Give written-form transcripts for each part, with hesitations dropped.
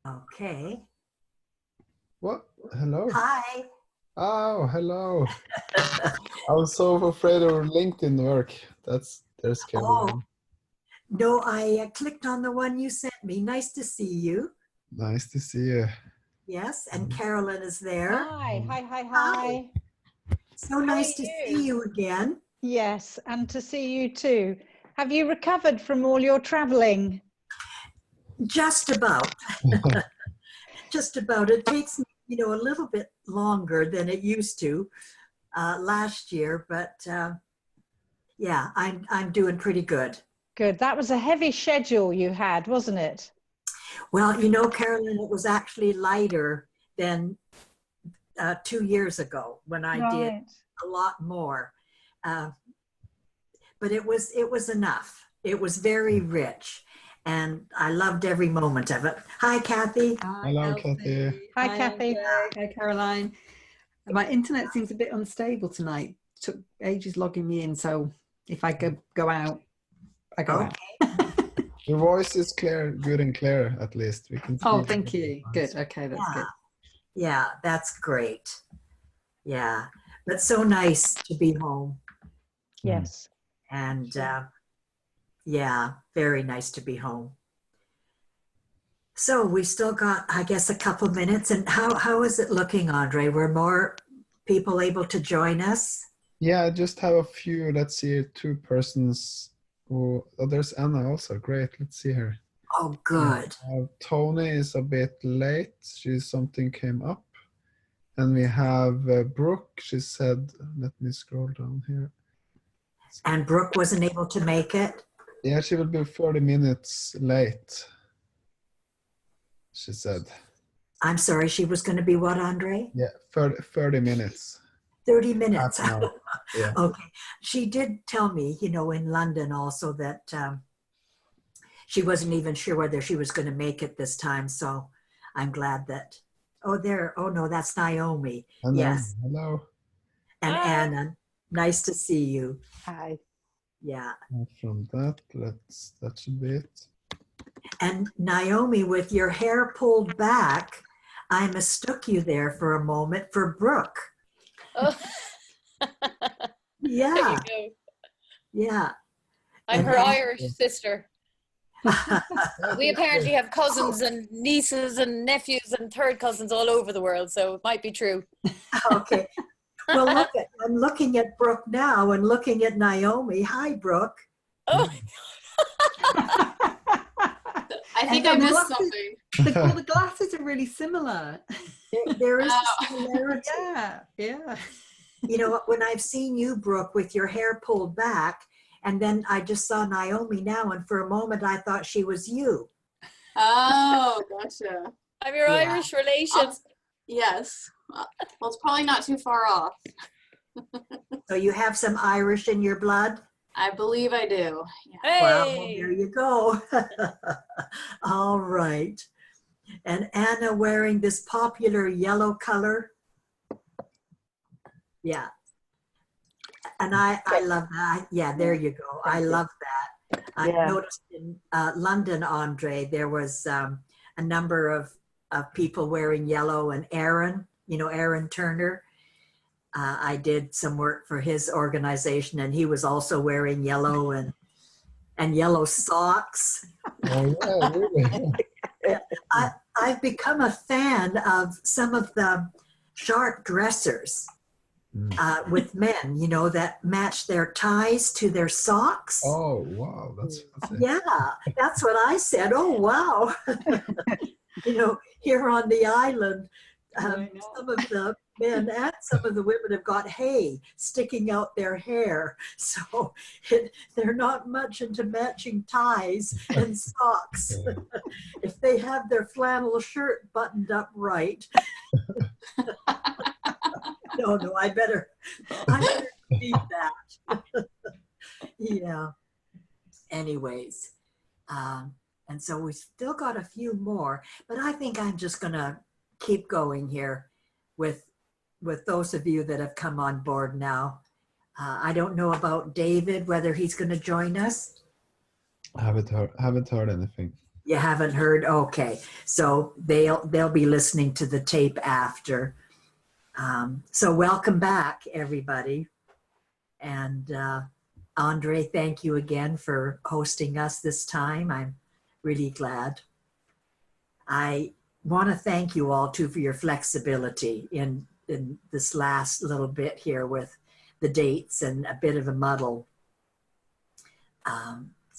Okay. What? Hello? Hi. Oh, hello. I was so afraid of LinkedIn work. There's Oh, Caroline. no, I clicked on the one you sent me. Nice to see you. Nice to see you. Yes, and Carolyn is there. Hi, hi, hi, Hi. hi. So How are nice to see you again. Yes, and to see you too. Have you recovered from all your traveling? Just about. Just about. It takes me, a little bit longer than it used to last year, but yeah, I'm doing pretty good. Good. That was a heavy schedule you had, wasn't it? Well, Carolyn, it was actually lighter than 2 years ago when I did Right. a lot more. Uh, but it was enough. It was very rich, and I loved every moment of it. Hi, Kathy. Hi, Hello, Kathy. Elsie. Hi, Kathy. Andre. Hi, Caroline. My internet seems a bit unstable tonight. Took ages logging me in, so if I go out, I go out. Your voice is clear, good and clear, at least. We can see Oh, you. thank you. Good. Okay, that's Yeah, good. yeah, that's great. Yeah, but so nice to be home, Yes. and yeah, very nice to be home. So we still got, I guess, a couple minutes. And how is it looking, Andre? Were more people able to join us? Yeah, I just have a few. Let's see, two persons. Oh, there's Anna also. Great. Let's see her. Oh, good. Tony is a bit late. Something came up. And we have Brooke. She said, let me scroll down here. And Brooke wasn't able to make it? Yeah, she will be 30 minutes late, she said. I'm sorry, she was going to be what, Andre? Yeah, 30 minutes. 30 minutes. Half an hour. Yeah. Okay. She did tell me, in London also that she wasn't even sure whether she was going to make it this time. So I'm glad that, oh no, that's Naomi. Hello. Yes. Hello. And Hi. Anna, nice to see you. Hi. Yeah. From that, that should be it. And Naomi, with your hair pulled back, I mistook you there for a moment for Brooke. Oh. Yeah. There you go. Yeah. I'm And her then- Irish sister. We apparently have cousins and nieces and nephews and third cousins all over the world, so it might be true. Okay. Well, I'm looking at Brooke now and looking at Naomi. Hi, Brooke. Oh, I think I And the missed glasses- something. The glasses are really similar. There is Oh. a similarity. Yeah. You know, when I've seen you, Brooke, with your hair pulled back, and then I just saw Naomi now, and for a moment I thought she was you. Oh, gotcha. I'm your Yeah. Irish relation. Yes. Well, it's probably not too far off. So you have some Irish in your blood? I believe I do. Yeah. Well, Hey, there you go. All right. And Anna wearing this popular yellow color. Yeah. And I love that. Yeah, there you go. I love that. I Yeah. noticed in London, Andre, there was a number of people wearing yellow, and Aaron, Aaron Turner. I did some work for his organization, and he was also wearing yellow and yellow socks. Oh, yeah, really? I've become a fan of some of the sharp dressers with men, that match their ties to their socks. Oh, wow. That's Yeah, that's what I said. Oh, wow. Here on the island, I know. some of the men and some of the women have got hay sticking out their hair. So they're not much into matching ties and socks. If they have their flannel shirt buttoned up right. No, I better leave that. Yeah. Anyways. And so we still got a few more, but I think I'm just going to keep going here with those of you that have come on board now. I don't know about David, whether he's going to join us. haven't heard anything. You haven't heard? Okay. So they'll be listening to the tape after. So welcome back, everybody. And Andre, thank you again for hosting us this time. I'm really glad. I want to thank you all too for your flexibility in this last little bit here with the dates and a bit of a muddle.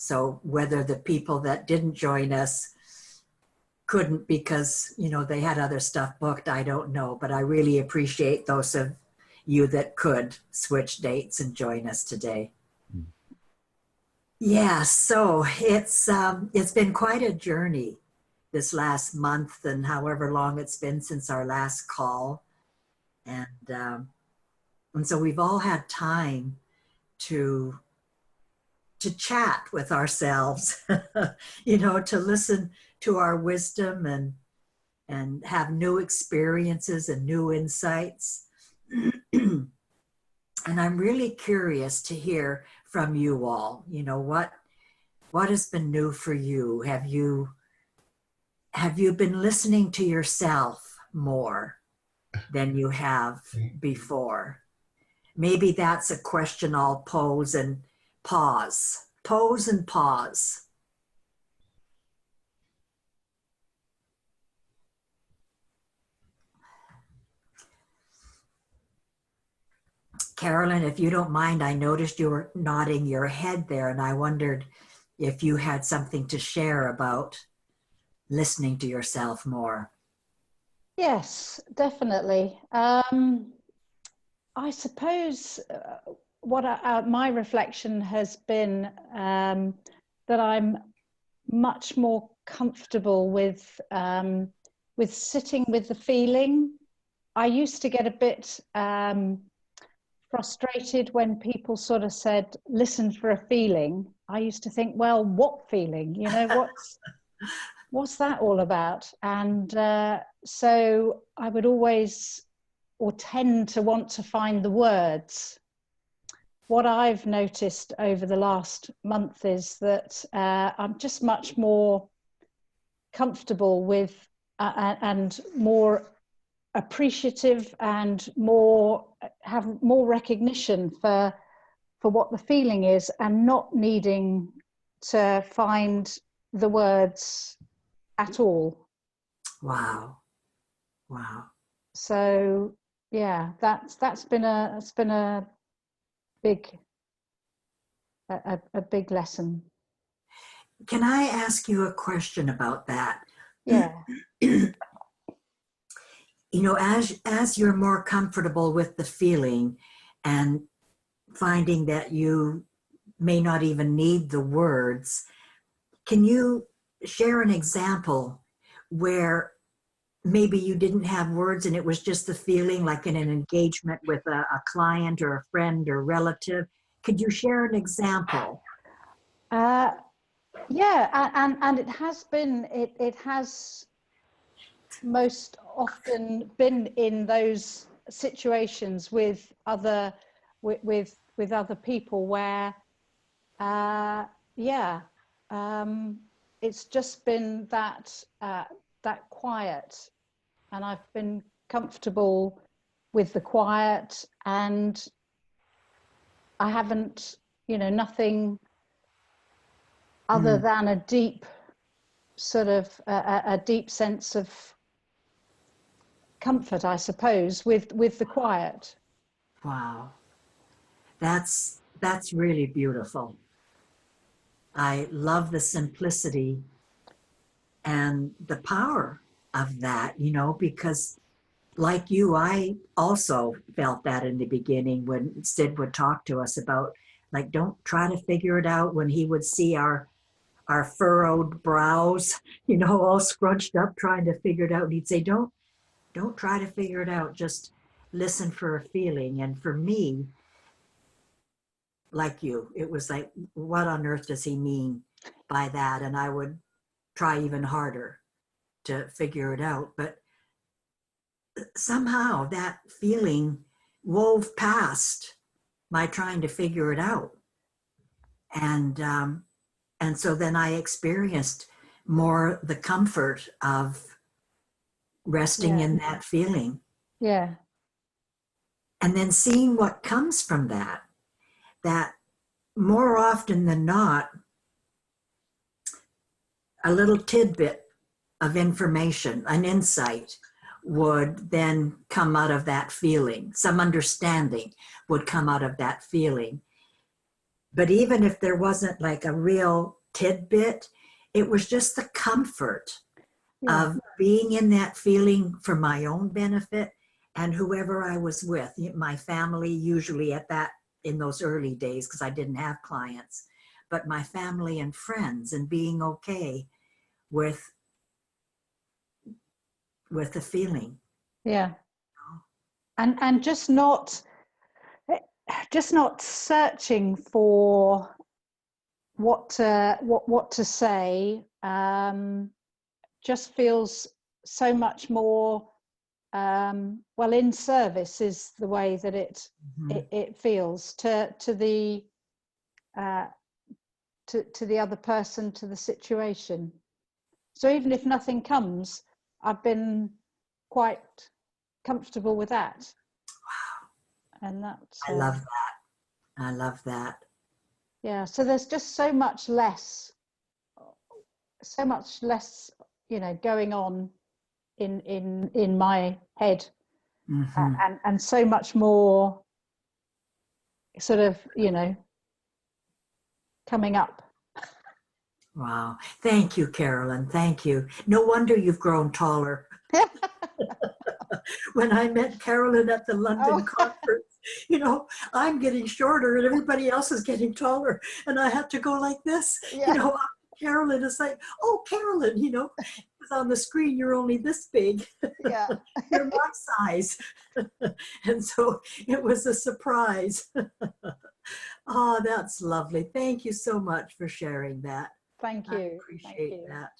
So whether the people that didn't join us couldn't because, you know, they had other stuff booked, I don't know, but I really appreciate those of you that could switch dates and join us today. Yeah, so it's been quite a journey this last month and however long it's been since our last call. And so we've all had time to chat with ourselves, you know, to listen to our wisdom and have new experiences and new insights. And I'm really curious to hear from you all, you know, what has been new for you? Have you been listening to yourself more than you have before? Maybe that's a question I'll pose and pause. Pose and pause. Carolyn, if you don't mind, I noticed you were nodding your head there, and I wondered if you had something to share about listening to yourself more. Yes, definitely. I suppose what my reflection has been that I'm much more comfortable with sitting with the feeling. I used to get a bit frustrated when people sort of said, listen for a feeling. I used to think, well, what feeling? You know, what's that all about? And so I would always or tend to want to find the words. What I've noticed over the last month is that I'm just much more comfortable with and more appreciative and have more recognition for what the feeling is and not needing to find the words at all. Wow. Wow. So yeah, that's been a big lesson. Can I ask you a question about that? Yeah. You know, as you're more comfortable with the feeling and finding that you may not even need the words, can you share an example where maybe you didn't have words and it was just the feeling, like in an engagement with a client or a friend or relative? Could you share an example? Yeah, and it has been, it has most often been in those situations with other other people where it's just been that that quiet, and I've been comfortable with the quiet, and I haven't, you know, nothing other than a deep sort of a deep sense of comfort, I suppose, with the quiet. Wow. That's really beautiful. I love the simplicity and the power of that, you know, because like you, I also felt that in the beginning when Sid would talk to us about, like, don't try to figure it out, when he would see our furrowed brows, you know, all scrunched up trying to figure it out. And he'd say, don't try to figure it out, just listen for a feeling. And for me, like you, it was like, what on earth does he mean by that? And I would try even harder to figure it out. But somehow that feeling wove past my trying to figure it out. And so then I experienced more the comfort of resting Yeah. in that feeling. Yeah. And then seeing what comes from that, that more often than not, a little tidbit of information, an insight would then come out of that feeling. Some understanding would come out of that feeling. But even if there wasn't like a real tidbit, it was just the comfort Yeah. of being in that feeling for my own benefit and whoever I was with, my family, usually in those early days, because I didn't have clients, but my family and friends, and being okay with the feeling. Yeah. And just not searching for what to say, just feels so much more well, in service is the way that it feels to the other person, to the situation. So even if nothing comes, I've been quite comfortable with that. Wow. And that's I love that. I love that. Yeah, so there's just so much less, going on in my head, and so much more sort of, coming up. Wow. Thank you, Carolyn. Thank you. No wonder you've grown taller. When I met Carolyn at the London conference, I'm getting shorter and everybody else is getting taller. And I had to go like this. Yeah. Carolyn is like, oh, Carolyn, because on the screen you're only this big. Yeah. You're my size. And so it was a surprise. Oh, that's lovely. Thank you so much for sharing that. Thank I you. appreciate that.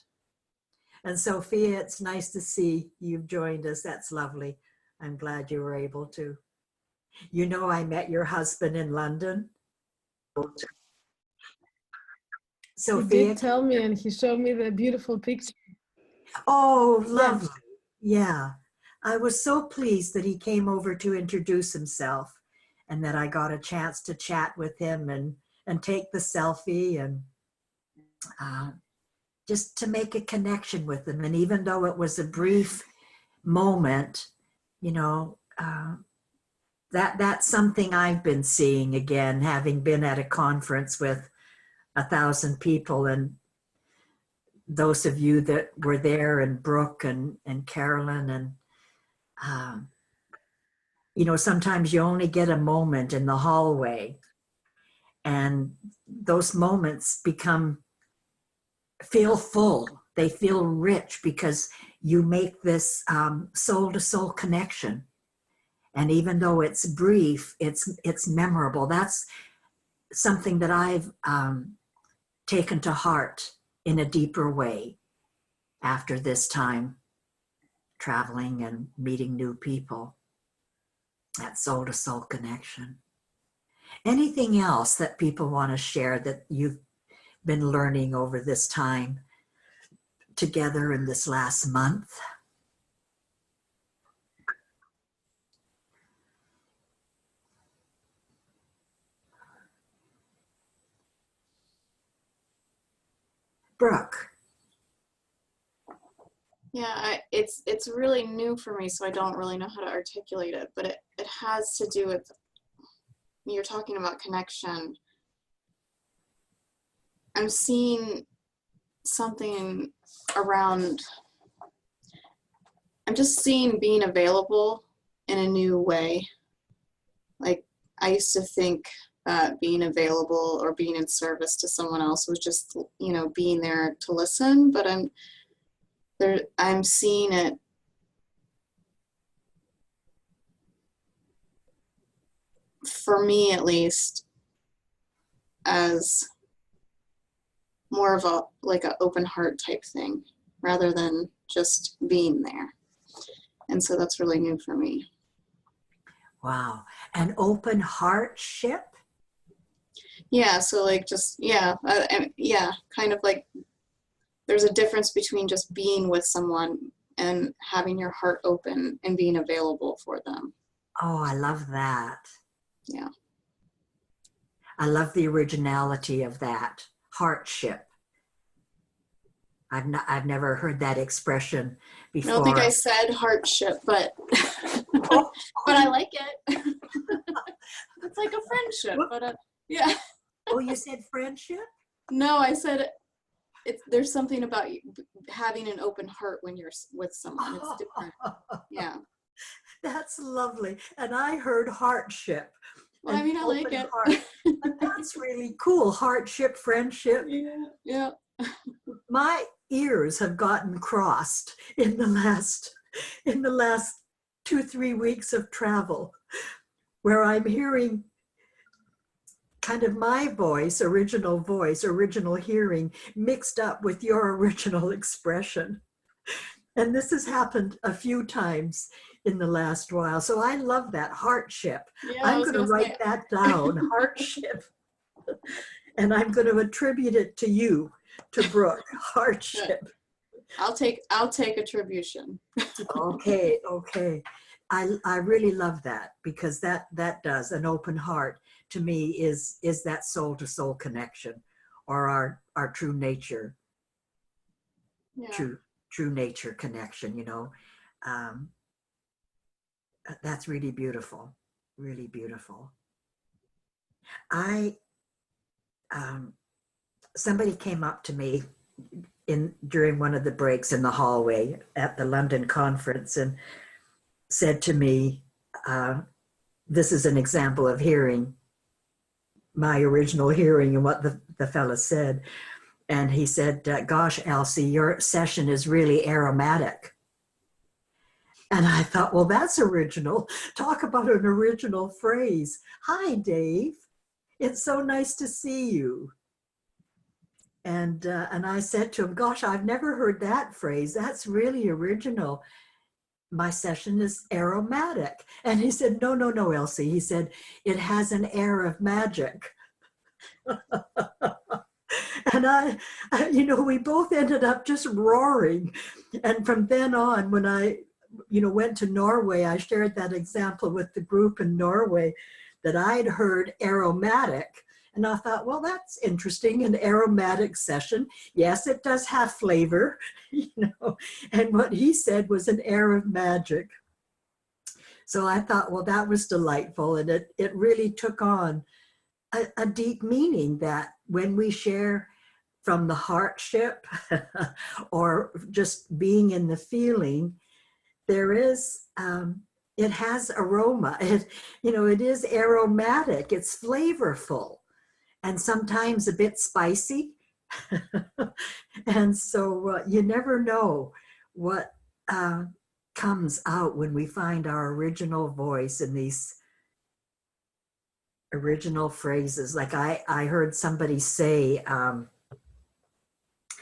And Sophia, it's nice to see you've joined us. That's lovely. I'm glad you were able to. I met your husband in London. Sophia, he did tell me, and he showed me the beautiful picture. Oh, lovely. Yeah. I was so pleased that he came over to introduce himself and that I got a chance to chat with him and take the selfie and just to make a connection with him. And even though it was a brief moment, that's something I've been seeing again, having been at a conference with 1,000 people, and those of you that were there, and Brooke and Carolyn, and sometimes you only get a moment in the hallway, and those moments feel full. They feel rich because you make this soul-to-soul connection. And even though it's brief, it's memorable. That's something that I've taken to heart in a deeper way after this time traveling and meeting new people. That soul-to-soul connection. Anything else that people want to share that you've been learning over this time together in this last month? Brooke. Yeah, it's really new for me, so I don't really know how to articulate it, but it has to do with, you're talking about connection. I'm seeing something around, I'm just seeing being available in a new way. Like, I used to think that being available or being in service to someone else was just, being there to listen, but I'm seeing it for me, at least, as more of a open heart type thing rather than just being there. And so that's really new for me. Wow. An open heartship? Yeah. So kind of like there's a difference between just being with someone and having your heart open and being available for them. Oh, I love that. Yeah. I love the originality of that heartship. I've never heard that expression I before. don't think I said heartship, but but I like it. It's like a friendship, but yeah. Oh, you said friendship? No, I said there's something about having an open heart when you're with someone. It's different. Yeah. That's lovely. And I heard heartship. Well, I mean, I like open it. heart. But that's really cool. Heartship, friendship. Yeah. Yeah. My ears have gotten crossed in the last 2-3 weeks of travel, where I'm hearing kind of my voice, original hearing, mixed up with your original expression. And this has happened a few times in the last while. So I love that heartship. Yeah, I'm going to write that down, heartship. And I'm going to attribute it to you, to Brooke, heartship. I'll take attribution. Okay. I really love that, because that does, an open heart to me is that soul to soul connection, or our true nature, Yeah. true nature connection, you know. That's really beautiful, really beautiful. Somebody came up to me during one of the breaks in the hallway at the London conference and said to me, this is an example of hearing, my original hearing and what the fella said. And he said, gosh, Elsie, your session is really aromatic. And I thought, well, that's original. Talk about an original phrase. Hi, Dave. It's so nice to see you. And I said to him, gosh, I've never heard that phrase. That's really original. My session is aromatic. And he said, no, Elsie. He said, it has an air of magic. And we both ended up just roaring. And from then on, when I, went to Norway, I shared that example with the group in Norway that I'd heard aromatic. And I thought, well, that's interesting, an aromatic session. Yes, it does have flavor, and what he said was an air of magic. So I thought, well, that was delightful. And it really took on a deep meaning, that when we share from the heartship or just being in the feeling, there is, it has aroma. It is aromatic, it's flavorful, and sometimes a bit spicy. And so you never know what comes out when we find our original voice in these original phrases. Like I heard somebody say,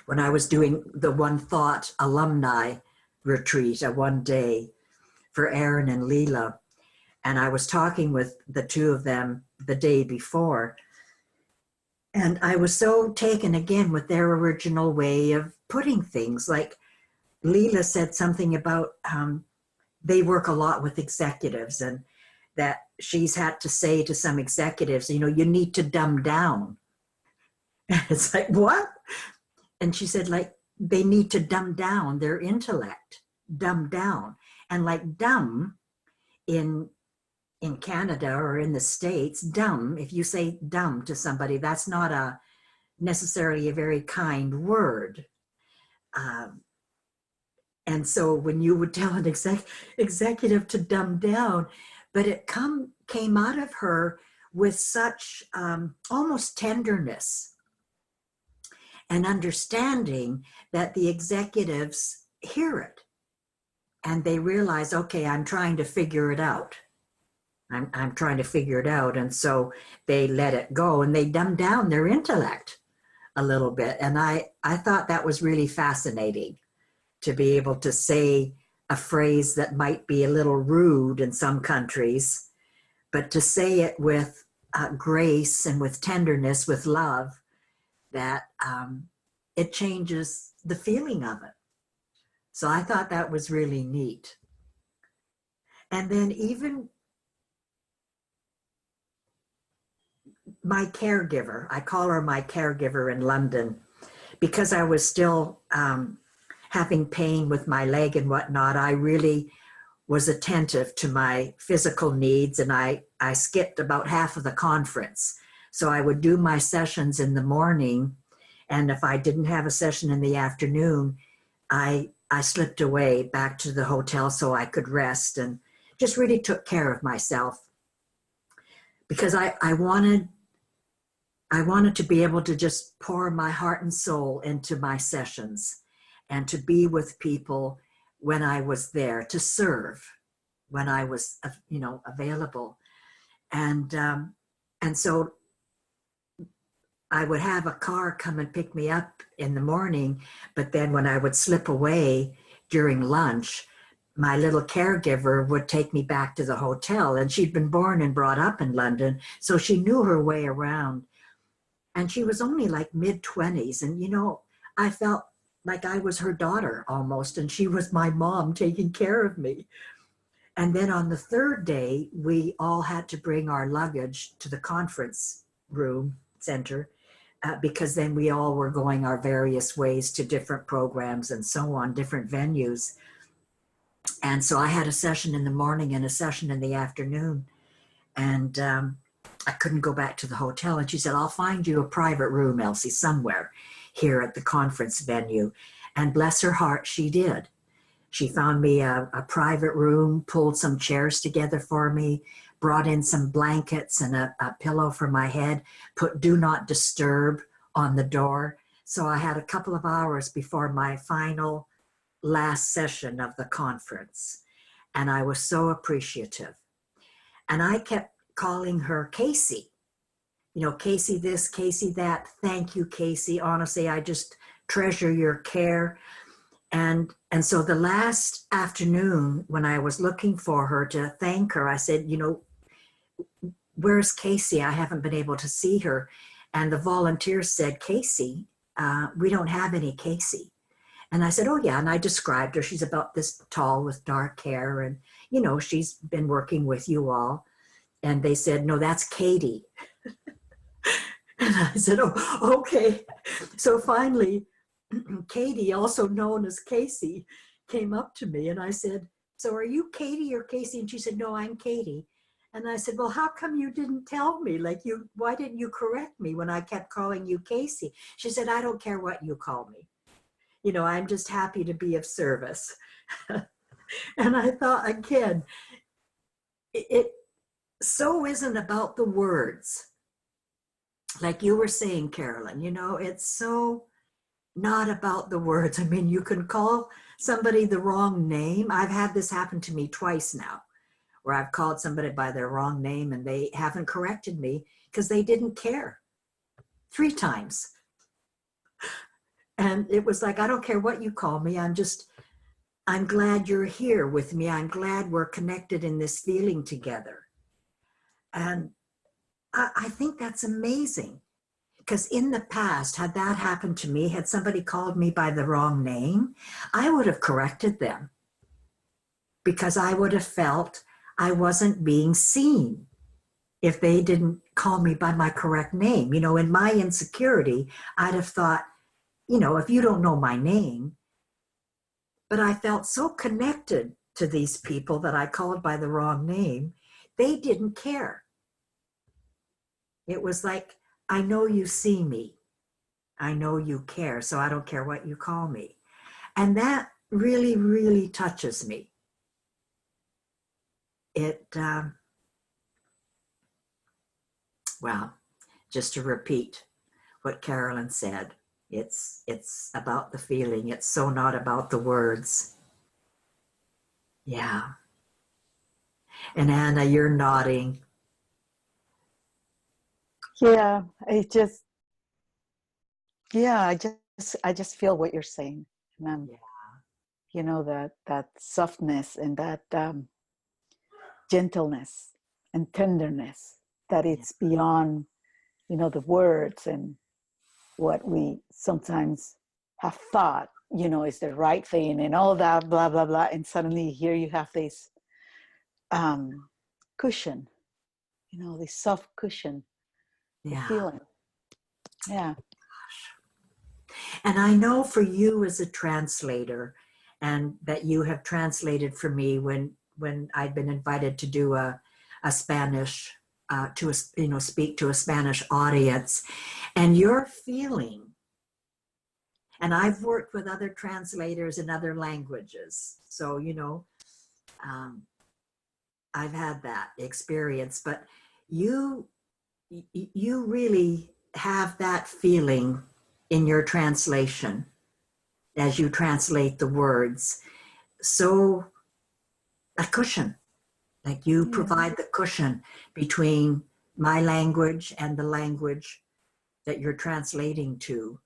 when I was doing the One Thought alumni retreat, a one day for Aaron and Leela, and I was talking with the two of them the day before, and I was so taken again with their original way of putting things. Like Leela said something about they work a lot with executives, and that she's had to say to some executives, you need to dumb down. And it's like, what? And she said, like, they need to dumb down their intellect, dumb down. And like dumb in Canada or in the States, dumb, if you say dumb to somebody, that's not necessarily a very kind word. And so when you would tell an executive to dumb down, but it came out of her with such almost tenderness and understanding that the executives hear it and they realize, okay, I'm trying to figure it out. I'm trying to figure it out. And so they let it go and they dumb down their intellect a little bit. And I thought that was really fascinating, to be able to say a phrase that might be a little rude in some countries, but to say it with grace and with tenderness, with love, that it changes the feeling of it. So I thought that was really neat. And then even my caregiver, I call her my caregiver in London, because I was still having pain with my leg and whatnot. I really was attentive to my physical needs, and I skipped about half of the conference. So I would do my sessions in the morning, and if I didn't have a session in the afternoon, I slipped away back to the hotel so I could rest, and just really took care of myself, because I wanted to be able to just pour my heart and soul into my sessions, and to be with people when I was there, to serve when I was, available. And so I would have a car come and pick me up in the morning, but then when I would slip away during lunch, my little caregiver would take me back to the hotel. And she'd been born and brought up in London, so she knew her way around. And she was only like mid-20s. And, I felt like I was her daughter almost, and she was my mom taking care of me. And then on the third day, we all had to bring our luggage to the conference room center, because then we all were going our various ways to different programs and so on, different venues. And so I had a session in the morning and a session in the afternoon. And I couldn't go back to the hotel. And she said, I'll find you a private room, Elsie, somewhere here at the conference venue. And bless her heart, she did. She found me a private room, pulled some chairs together for me, brought in some blankets and a pillow for my head, put do not disturb on the door. So I had a couple of hours before my final last session of the conference. And I was so appreciative. And I kept calling her Casey. Casey this, Casey that. Thank you, Casey. Honestly, I just treasure your care. And so the last afternoon, when I was looking for her to thank her, I said, where's Casey? I haven't been able to see her. And the volunteer said, Casey, we don't have any Casey. And I said, oh yeah. And I described her. She's about this tall with dark hair. And, she's been working with you all. And they said, no, that's Katie. And I said, oh, okay. So finally, Katie, also known as Casey, came up to me, and I said, so are you Katie or Casey? And she said, no, I'm Katie. And I said, well, how come you didn't tell me? Why didn't you correct me when I kept calling you Casey? She said, I don't care what you call me. I'm just happy to be of service. And I thought, again, it so isn't about the words. Like you were saying, Carolyn, it's so not about the words. I mean, you can call somebody the wrong name. I've had this happen to me twice now, where I've called somebody by their wrong name and they haven't corrected me because they didn't care. 3 times. And it was like, I don't care what you call me. I'm glad you're here with me. I'm glad we're connected in this feeling together. And I think that's amazing. Because in the past, had that happened to me, had somebody called me by the wrong name, I would have corrected them, because I would have felt I wasn't being seen if they didn't call me by my correct name. In my insecurity, I'd have thought, if you don't know my name. But I felt so connected to these people that I called by the wrong name, they didn't care. It was like, I know you see me. I know you care, so I don't care what you call me. And that really, really touches me. Well, just to repeat what Carolyn said, it's about the feeling. It's so not about the words. Yeah. And Anna, you're nodding. Yeah, I just feel what you're saying. And that softness and that gentleness and tenderness, that it's beyond, the words and what we sometimes have thought you know, is the right thing and all that, blah, blah, blah. And suddenly here you have this cushion, you know, this soft cushion, the Yeah. feeling. Yeah. And I know for you as a translator, and that you have translated for me when I've been invited to do a Spanish to a, you know, speak to a Spanish audience, and your feeling. And I've worked with other translators in other languages, so you know, I've had that experience. But you really have that feeling in your translation as you translate the words. So a cushion, like you provide the cushion between my language and the language that you're translating to.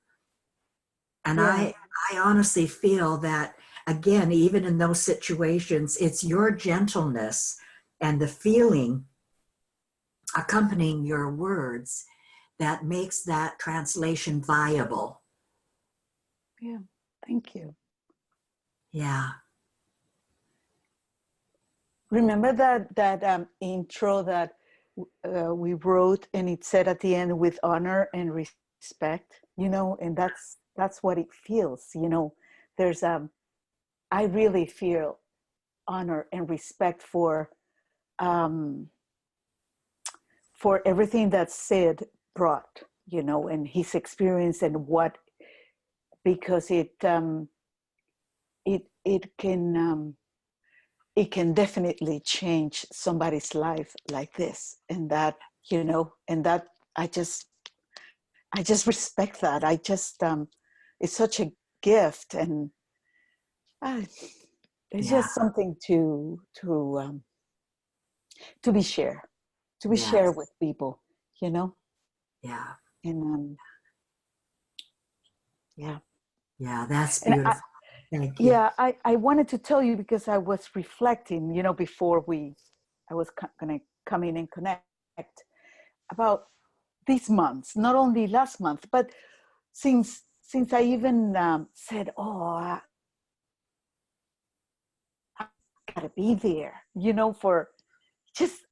And I honestly feel that, again, even in those situations, it's your gentleness and the feeling accompanying your words that makes that translation viable. Yeah. Thank you. Yeah. Remember that intro that we wrote, and it said at the end, with honor and respect, you know, and that's what it feels, you know. There's I really feel honor and respect for everything that Sid brought, you know, and his experience, and what, because it can definitely change somebody's life like this, and that, you know, and that I just respect that. I just it's such a gift, and it's just something to be shared, shared with people, you know. Yeah. And Yeah, that's and beautiful. Thank you. yeah, I wanted to tell you, because I was reflecting, you know, before I was gonna come in and connect, about these months, not only last month, but since I even said, oh, I gotta be there, you know,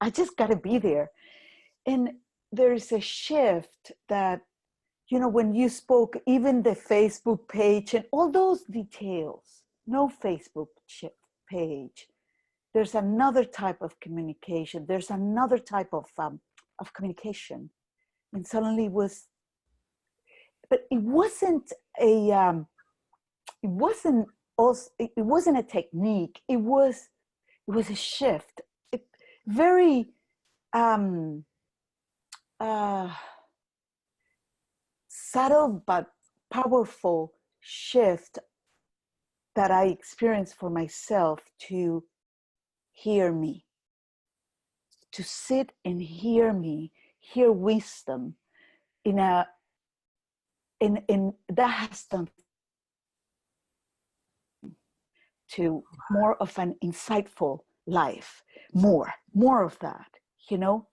I just gotta be there. And there's a shift that, you know, when you spoke, even the Facebook page and all those details, no Facebook page, there's another type of communication. There's another type of communication. And suddenly but it wasn't it wasn't a technique. It was a shift. Very subtle but powerful shift that I experienced for myself, to hear me, to sit and hear me, hear wisdom in that has done to more of an insightful life, more of that, you know.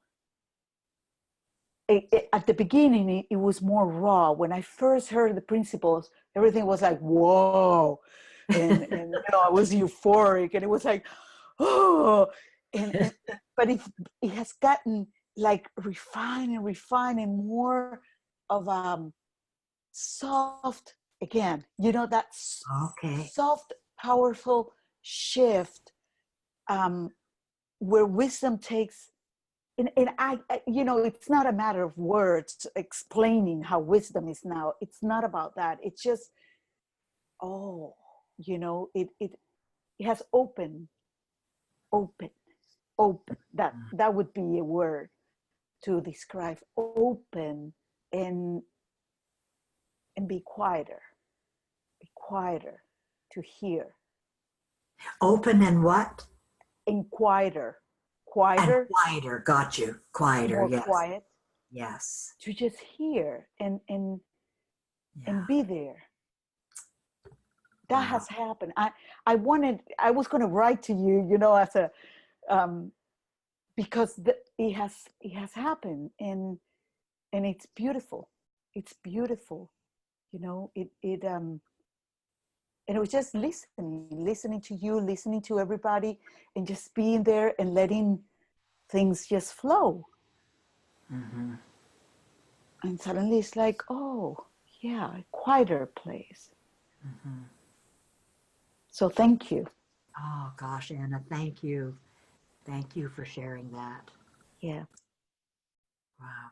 At the beginning, it was more raw. When I first heard the principles, everything was like, whoa. And you know, I was euphoric, and it was like, oh. But it has gotten like refined and more of soft, again, you know, that soft, powerful shift, where wisdom takes. And I, you know, it's not a matter of words explaining how wisdom is now. It's not about that. It's just, oh, you know, it has opened. That would be a word to describe. Open and be quieter to hear. Open and what? And quieter. And quieter. Got you. Quieter. More yes. quiet. Yes. To just hear and be there. That has happened. I was going to write to you, you know, as a because it has happened, and it's beautiful. It's beautiful, you know. And it was just listening to you, listening to everybody, and just being there and letting things just flow. Mm-hmm. And suddenly it's like, oh, yeah, a quieter place. Mm-hmm. So thank you. Oh gosh, Anna, thank you. Thank you for sharing that. Yeah. Wow.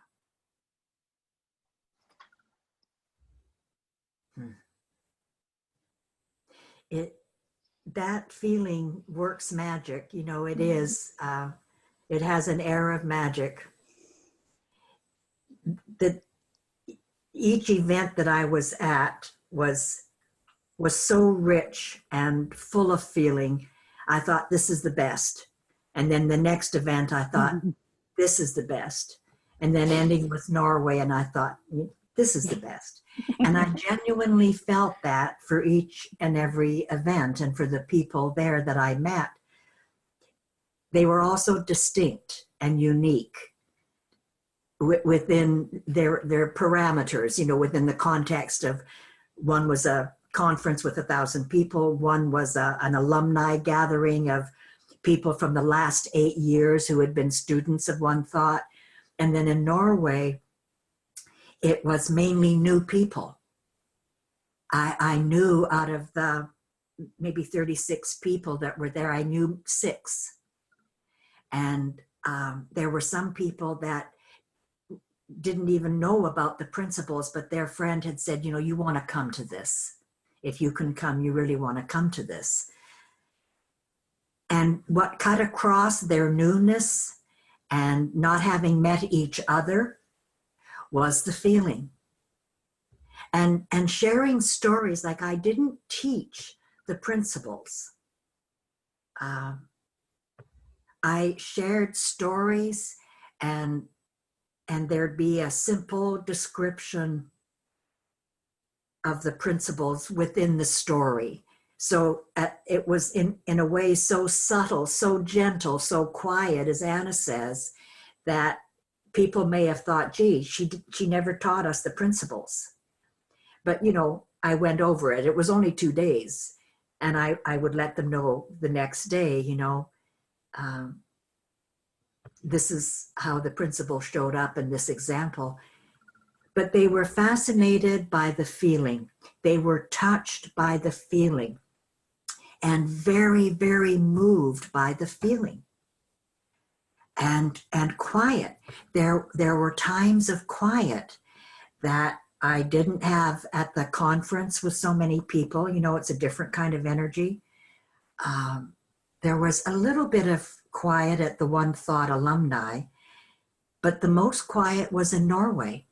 Hmm. That feeling works magic. You know, it is. It has an air of magic. That each event that I was at was so rich and full of feeling. I thought, this is the best. And then the next event, I thought, this is the best. And then ending with Norway, and I thought, this is the best. And I genuinely felt that for each and every event, and for the people there that I met. They were also distinct and unique within their parameters, you know, within the context of, one was a conference with 1,000 people, one was an alumni gathering of people from the last 8 years who had been students of One Thought. And then in Norway, it was mainly new people. I knew out of the maybe 36 people that were there, I knew 6. And there were some people that didn't even know about the principles, but their friend had said, you know, you want to come to this. If you can come, you really want to come to this. And what cut across their newness and not having met each other was the feeling. And sharing stories, like I didn't teach the principles. I shared stories, and there'd be a simple description of the principles within the story. So it was in a way so subtle, so gentle, so quiet, as Anna says, that people may have thought, gee, she never taught us the principles. But, you know, I went over it. It was only 2 days. And I would let them know the next day, you know, this is how the principle showed up in this example. But they were fascinated by the feeling. They were touched by the feeling and very, very moved by the feeling. And quiet. There were times of quiet that I didn't have at the conference with so many people. You know, it's a different kind of energy. There was a little bit of quiet at the One Thought alumni, but the most quiet was in Norway.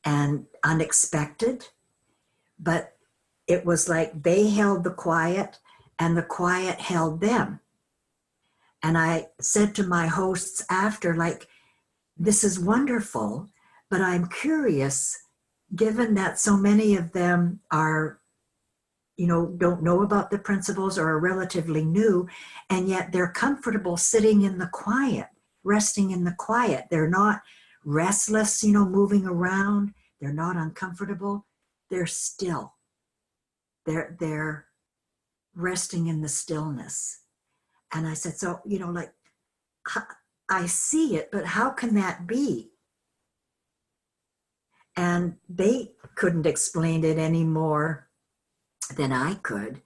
And unexpected, but it was like they held the quiet and the quiet held them. And I said to my hosts after, like, this is wonderful, but I'm curious, given that so many of them are, you know, don't know about the principles or are relatively new, and yet they're comfortable sitting in the quiet, resting in the quiet. They're not restless, you know, moving around. They're not uncomfortable. They're still. They're resting in the stillness. And I said, so, you know, like, I see it, but how can that be? And they couldn't explain it any more than I could.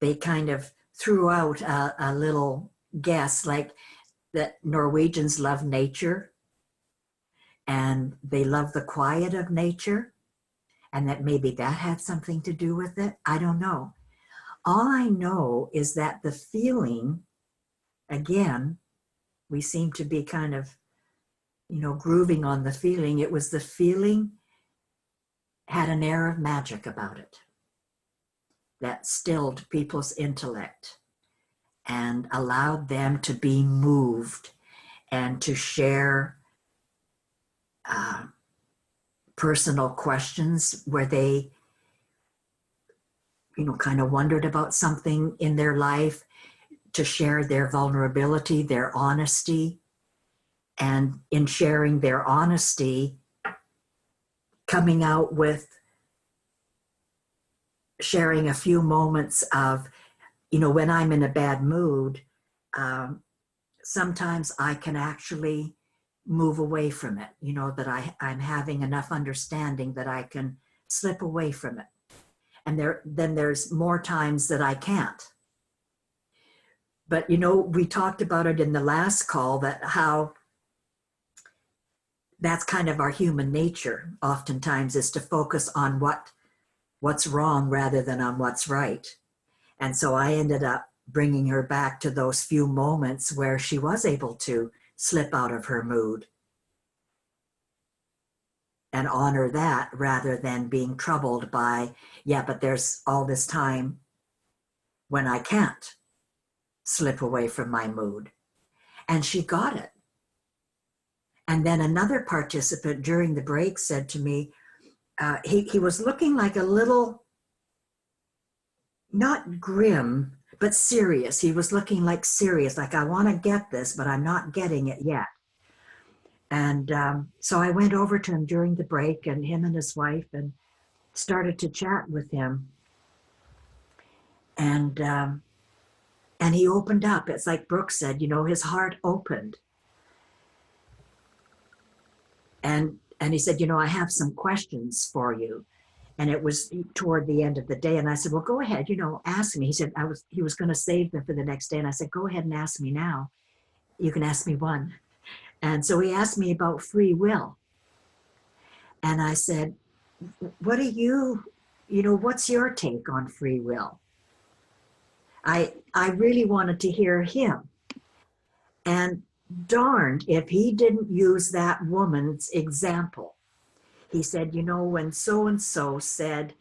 They kind of threw out a little guess, like that Norwegians love nature and they love the quiet of nature, and that maybe that had something to do with it. I don't know. All I know is that the feeling, again, we seem to be kind of, you know, grooving on the feeling. It was the feeling had an air of magic about it that stilled people's intellect and allowed them to be moved and to share personal questions where they, you know, kind of wondered about something in their life, to share their vulnerability, their honesty. And in sharing their honesty, coming out with sharing a few moments of, when I'm in a bad mood, sometimes I can actually move away from it, that I'm having enough understanding that I can slip away from it. And then there's more times that I can't. But, we talked about it in the last call, that how that's kind of our human nature oftentimes, is to focus on what's wrong rather than on what's right. And so I ended up bringing her back to those few moments where she was able to slip out of her mood and honor that, rather than being troubled by, yeah, but there's all this time when I can't slip away from my mood. And she got it. And then another participant during the break said to me, he was looking like a little, not grim, but serious. He was looking like serious, like, I want to get this, but I'm not getting it yet. And so I went over to him during the break, and him and his wife, and started to chat with him. And he opened up. It's like Brooke said, his heart opened. And he said, I have some questions for you. And it was toward the end of the day. And I said, well, go ahead, ask me. He said he was going to save them for the next day. And I said, go ahead and ask me now. You can ask me one. And so he asked me about free will. And I said, what do what's your take on free will? I really wanted to hear him. And darned if he didn't use that woman's example. He said, when so-and-so said,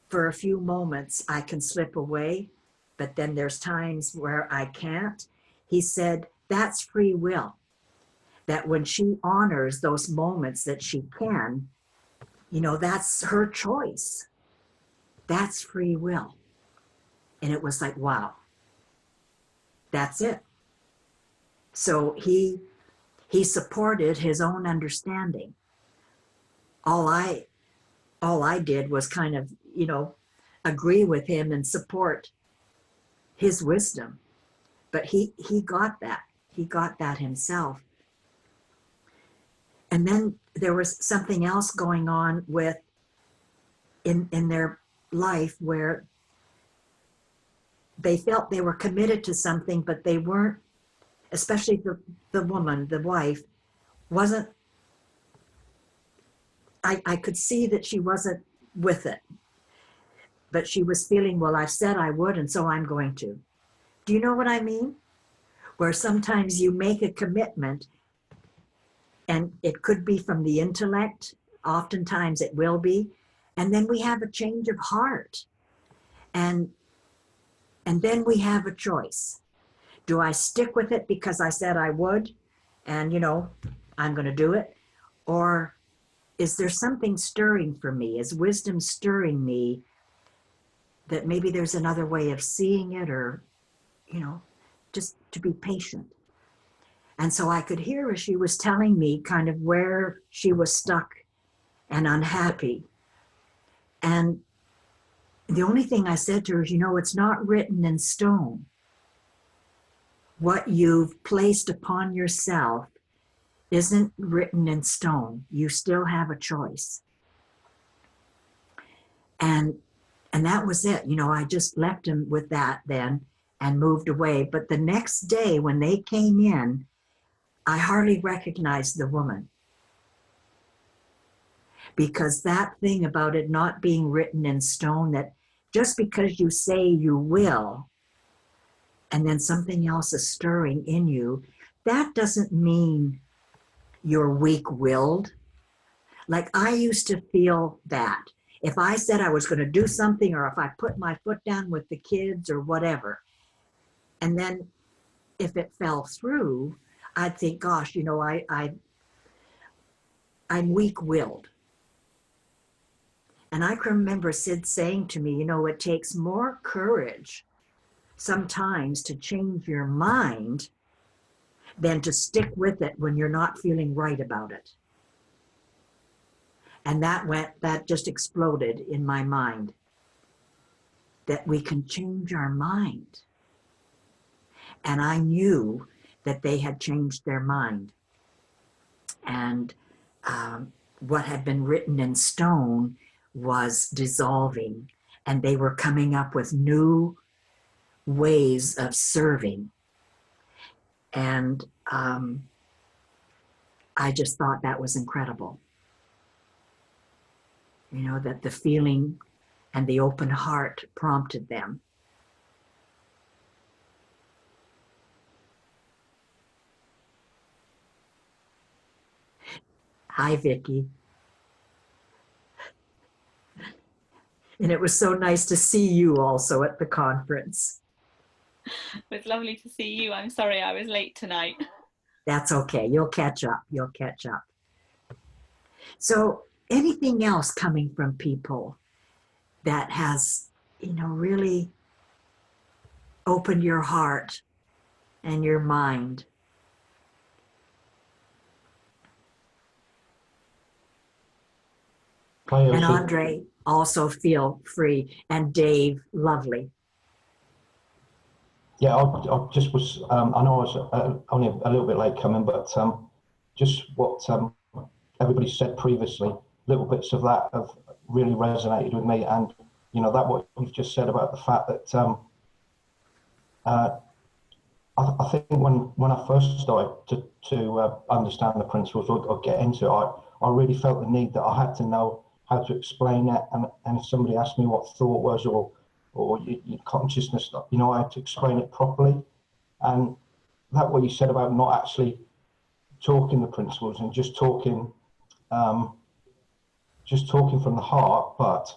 for a few moments, I can slip away, but then there's times where I can't. He said, that's free will. That when she honors those moments that she can, that's her choice. That's free will. And it was like, wow, that's it. So he supported his own understanding. All I did was kind of, agree with him and support his wisdom. But he got that. He got that himself. And then there was something else going on in their life, where they felt they were committed to something, but they weren't, especially the woman, the wife, wasn't, I could see that she wasn't with it. But she was feeling, well, I've said I would, and so I'm going to. Do you know what I mean? Where sometimes you make a commitment, and it could be from the intellect, oftentimes it will be, and then we have a change of heart. And then we have a choice. Do I stick with it because I said I would, and I'm going to do it? Or is there something stirring for me? Is wisdom stirring me that maybe there's another way of seeing it, or, just to be patient? And so I could hear as she was telling me kind of where she was stuck and unhappy. And the only thing I said to her is, it's not written in stone. What you've placed upon yourself isn't written in stone. You still have a choice. And that was it. I just left him with that then and moved away. But the next day when they came in, I hardly recognized the woman. Because that thing about it not being written in stone, that just because you say you will, and then something else is stirring in you, that doesn't mean you're weak-willed. Like I used to feel that. If I said I was going to do something, or if I put my foot down with the kids or whatever, and then if it fell through, I'd think, gosh, I'm weak-willed. And I can remember Sid saying to me, it takes more courage sometimes to change your mind than to stick with it when you're not feeling right about it. And that just exploded in my mind. that we can change our mind. And I knew that they had changed their mind. And what had been written in stone was dissolving, and they were coming up with new ways of serving. And I just thought that was incredible. You know, that the feeling and the open heart prompted them. Hi, Vicki. And it was so nice to see you also at the conference. It was lovely to see you. I'm sorry I was late tonight. That's okay. You'll catch up. You'll catch up. So anything else coming from people that has, you know, really opened your heart and your mind? Hi, And Elsie. Andre, also feel free. And Dave, lovely. Yeah, I just was, I know I was only a little bit late coming, but just what everybody said previously, little bits of that have really resonated with me. And, you know, that what you've just said about the fact that I think when I first started to understand the principles or get into it, I really felt the need that I had to know how to explain it. And if somebody asked me what thought was or your consciousness, you know, I had to explain it properly. And that what you said about not actually talking the principles and just talking from the heart, but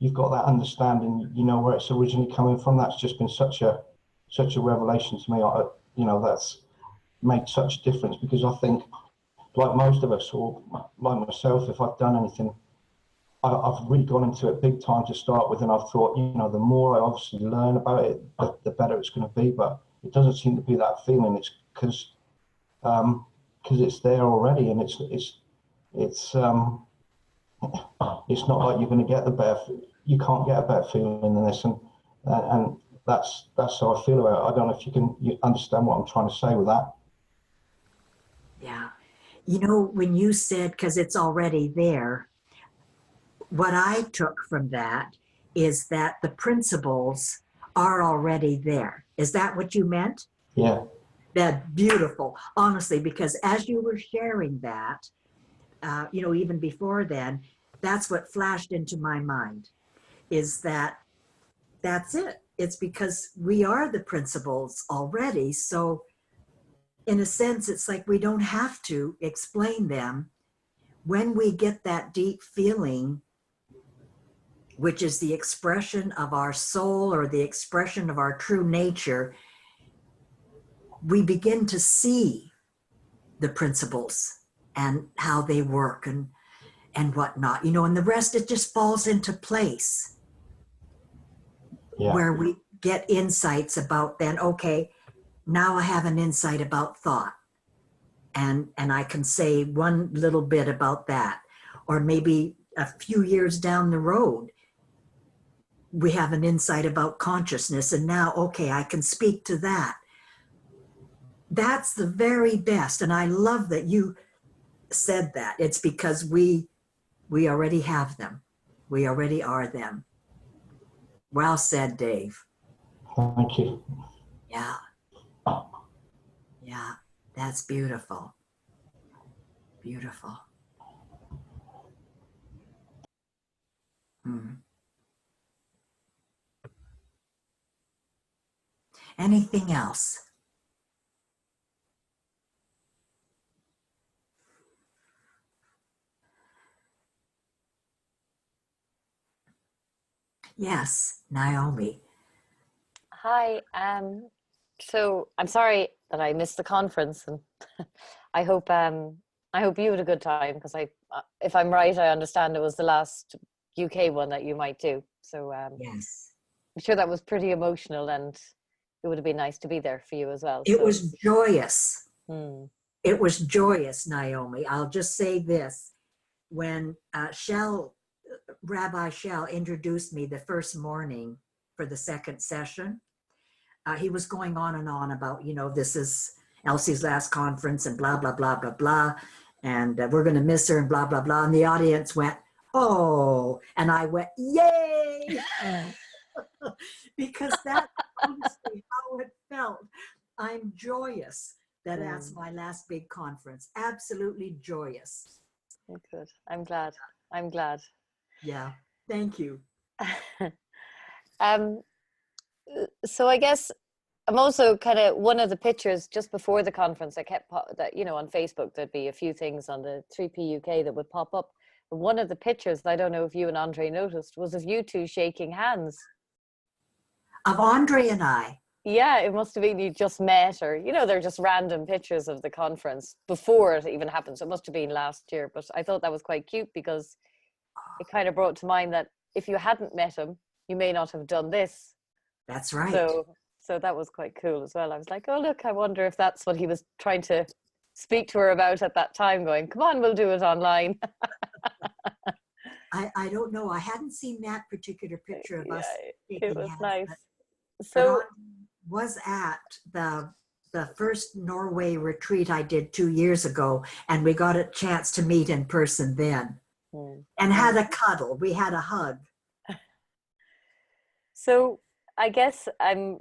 you've got that understanding, you know, where it's originally coming from. That's just been such a revelation to me. You know, that's made such a difference, because I think, like most of us, or like myself, if I've done anything, I've really gone into it big time to start with, and I've thought, you know, the more I obviously learn about it, the better it's going to be. But it doesn't seem to be that feeling. It's because it's there already, and it's not like you're going to get the better. You can't get a better feeling than this, and that's how I feel about it. I don't know if you understand what I'm trying to say with that. Yeah. You know, when you said, because it's already there, what I took from that is that the principles are already there. Is that what you meant? Yeah. That's beautiful, honestly, because as you were sharing that, you know, even before then, that's what flashed into my mind, is that that's it. It's because we are the principles already. So in a sense, it's like we don't have to explain them. When we get that deep feeling, which is the expression of our soul or the expression of our true nature, we begin to see the principles and how they work and whatnot, you know, and the rest, it just falls into place. Yeah. Where we get insights about then, okay, now I have an insight about thought, and I can say one little bit about that. Or maybe a few years down the road, we have an insight about consciousness, and now, okay, I can speak to that. That's the very best. And I love that you said that. It's because we already have them. We already are them. Well said, Dave. Thank you. Yeah. Yeah, that's beautiful. Beautiful. Anything else? Yes, Naomi. Hi. So I'm sorry that I missed the conference, and I hope you had a good time, because if I'm right, I understand it was the last UK one that you might do. So yes, I'm sure that was pretty emotional, and it would have been nice to be there for you as well. It was joyous. It was joyous, Naomi. I'll just say this: when Rabbi Shell introduced me the first morning for the second session, he was going on and on about, this is Elsie's last conference and blah, blah, blah, blah, blah. And we're going to miss her and blah, blah, blah. And the audience went, oh, and I went, yay! Because that's honestly how it felt. I'm joyous that that's my last big conference. Absolutely joyous. Good. I'm glad. I'm glad. Yeah. Thank you. So I guess I'm also kind of one of the pictures just before the conference. I kept that, on Facebook, there'd be a few things on the 3P UK that would pop up. But one of the pictures, I don't know if you and Andre noticed, was of you two shaking hands. Of Andre and I. Yeah, it must have been you just met, or they're just random pictures of the conference before it even happened. So it must have been last year. But I thought that was quite cute because it kind of brought to mind that if you hadn't met him, you may not have done this. That's right. So that was quite cool as well. I was like, oh look, I wonder if that's what he was trying to speak to her about at that time, going, come on, we'll do it online. I don't know. I hadn't seen that particular picture of us. It was nice. So was at the first Norway retreat I did 2 years ago, and we got a chance to meet in person then, and had a cuddle. We had a hug. So I guess I'm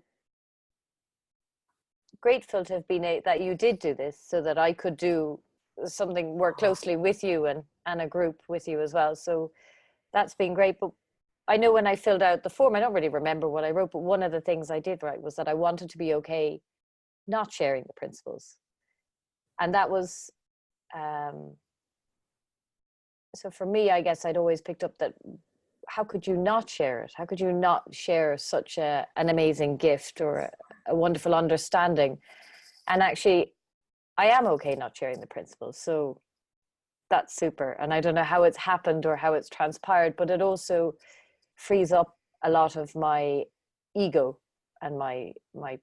grateful to have been that you did do this, so that I could do something, work closely with you and a group with you as well. So that's been great. But I know when I filled out the form, I don't really remember what I wrote, but one of the things I did write was that I wanted to be okay not sharing the principles. And that was, so for me, I guess I'd always picked up that how could you not share it? How could you not share such an amazing gift or a wonderful understanding? And actually, I am okay not sharing the principles. So that's super. And I don't know how it's happened or how it's transpired, but it also frees up a lot of my ego and my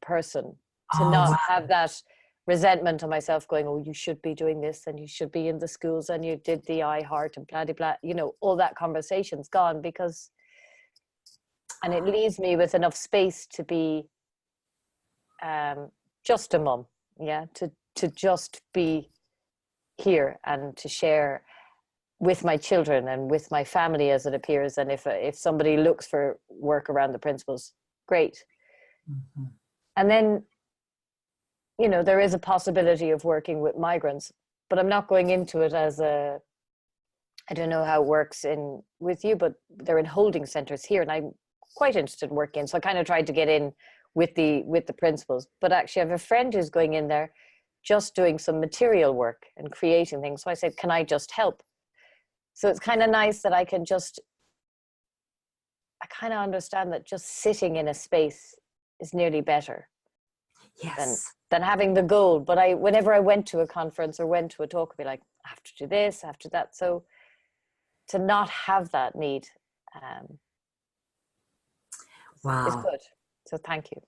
person to not have that resentment of myself going, oh, you should be doing this and you should be in the schools and you did the iHeart and blah, blah, blah. All that conversation's gone because, and it leaves me with enough space to be just a mum, to just be here and to share with my children and with my family as it appears. And if somebody looks for work around the principles, great. Mm-hmm. And then, there is a possibility of working with migrants, but I'm not going into it as I don't know how it works with you, but they're in holding centers here and I'm quite interested in working. So I kind of tried to get in with the principles, but actually I have a friend who's going in there just doing some material work and creating things. So I said, can I just help? So it's kind of nice that I kind of understand that just sitting in a space is nearly better than having the goal. But whenever I went to a conference or went to a talk, I'd be like, I have to do this, I have to do that. So to not have that need is good. So thank you.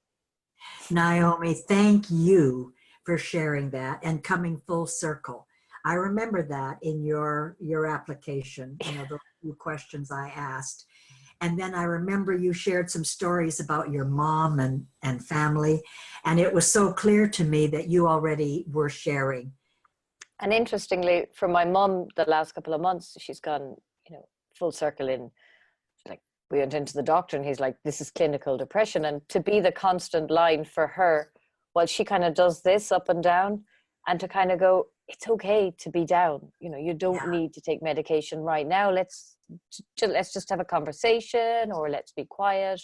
Naomi, thank you for sharing that and coming full circle. I remember that in your application, the few questions I asked. And then I remember you shared some stories about your mom and family. And it was so clear to me that you already were sharing. And interestingly, for my mom, the last couple of months, she's gone, full circle in, like, we went into the doctor and he's like, this is clinical depression. And to be the constant line for her, while she kind of does this up and down, and to kind of go, it's okay to be down. You don't need to take medication right now. Let's just have a conversation, or let's be quiet,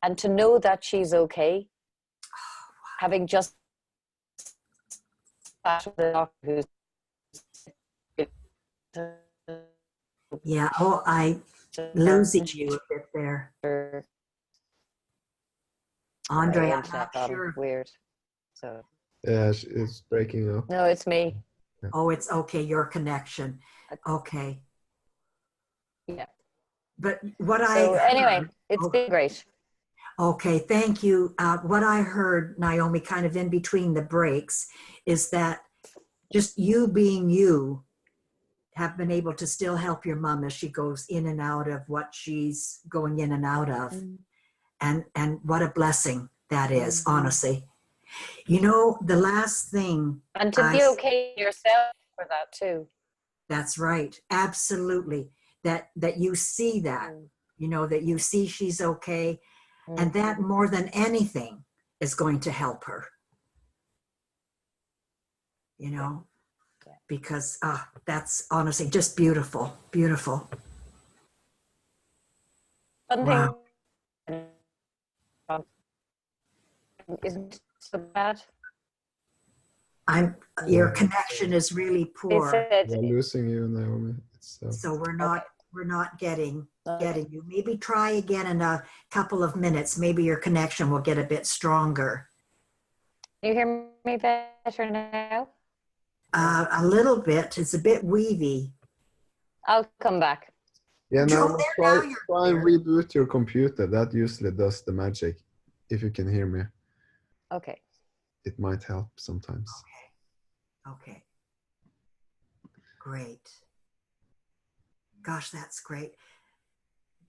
and to know that she's okay, having just the doctor I losing you a bit there, Andre. I'm not sure. Weird. So. Yeah, it's breaking up. No, it's me. Oh, it's okay. Your connection. Okay. Yeah. But anyway, it's been great. Okay, thank you. What I heard, Naomi, kind of in between the breaks, is that just you being you have been able to still help your mom as she goes in and out of what she's going in and out of. And what a blessing that is, honestly. You know, the last thing. And to be okay yourself for that too. That's right. Absolutely. That you see that, you know, that you see she's okay. And that more than anything is going to help her. You know, because that's honestly just beautiful, beautiful. Wow. Isn't so bad. Your connection is really poor. We're losing you, Naomi. So we're not getting you. Maybe try again in a couple of minutes. Maybe your connection will get a bit stronger. You hear me better now? A little bit. It's a bit weavy. I'll come back. Yeah, now try and reboot your computer. That usually does the magic. If you can hear me. Okay. It might help sometimes. Okay. Great. Gosh, that's great.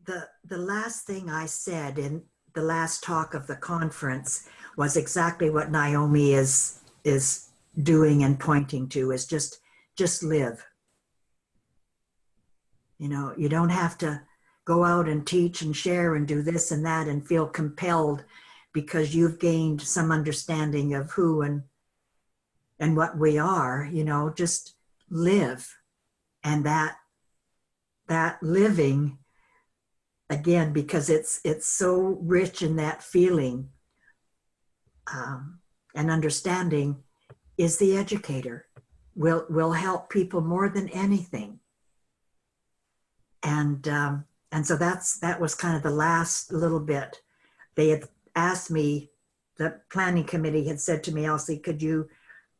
The last thing I said in the last talk of the conference was exactly what Naomi is doing and pointing to, is just live. You know, you don't have to go out and teach and share and do this and that and feel compelled because you've gained some understanding of who and what we are. You know, just live. And that living, again, because it's so rich in that feeling and understanding, is the educator. Will help people more than anything. And so that was kind of the last little bit. They had asked me, the planning committee had said to me, Elsie, could you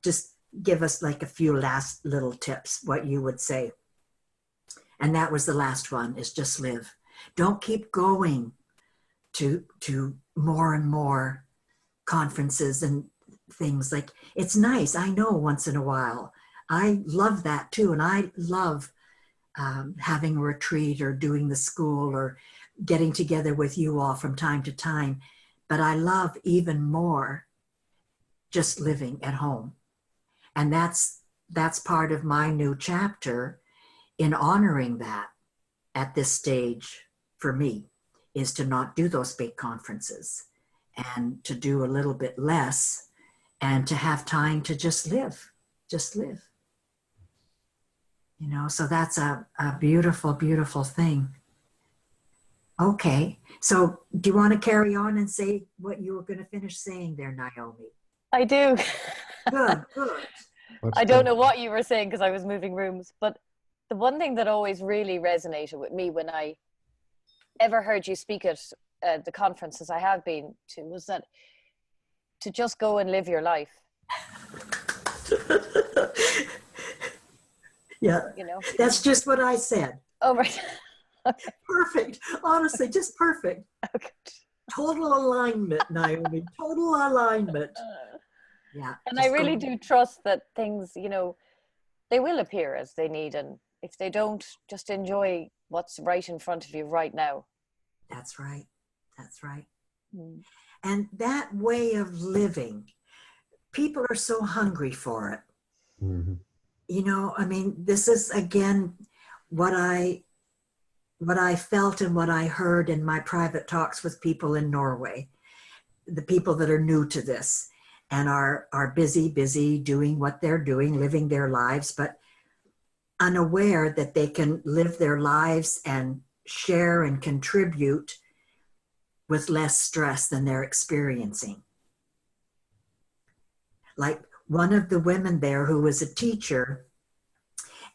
just give us like a few last little tips, what you would say? And that was the last one, is just live. Don't keep going to more and more conferences and things. Like, it's nice, I know, once in a while. I love that too. And I love having a retreat or doing the school or getting together with you all from time to time. But I love even more just living at home. And that's part of my new chapter in honoring that at this stage for me, is to not do those big conferences and to do a little bit less and to have time to just live. You know, so that's a beautiful, beautiful thing. Okay, so do you want to carry on and say what you were going to finish saying there, Naomi? I do. Good. I don't know what you were saying because I was moving rooms, but the one thing that always really resonated with me when I ever heard you speak at the conferences I have been to was that to just go and live your life. Yeah, you know, that's just what I said. Oh, right. Perfect. Honestly, just perfect. Okay. Total alignment, Naomi. Total alignment. Yeah. And I really do trust that things, you know, they will appear as they need. And if they don't, just enjoy what's right in front of you right now. That's right. That's right. And that way of living, people are so hungry for it. Mm-hmm. You know, I mean, this is, again, what I felt and what I heard in my private talks with people in Norway, the people that are new to this and are busy doing what they're doing, living their lives, but unaware that they can live their lives and share and contribute with less stress than they're experiencing. Like one of the women there who was a teacher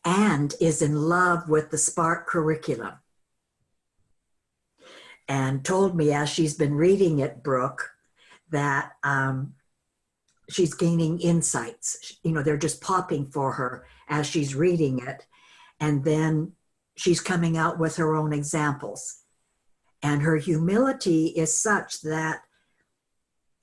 and is in love with the Spark curriculum, and told me as she's been reading it, Brooke, that she's gaining insights. You know, they're just popping for her as she's reading it. And then she's coming out with her own examples. And her humility is such that,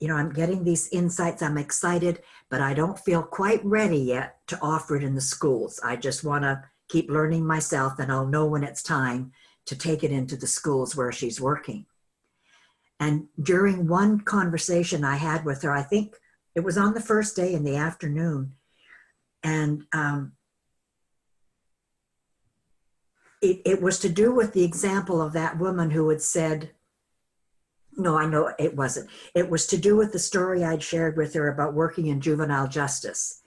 you know, I'm getting these insights, I'm excited, but I don't feel quite ready yet to offer it in the schools. I just want to keep learning myself, and I'll know when it's time to take it into the schools where she's working. And during one conversation I had with her, I think it was on the first day in the afternoon, and it was to do with the example of that woman who had said, no, I know it wasn't. It was to do with the story I'd shared with her about working in juvenile justice.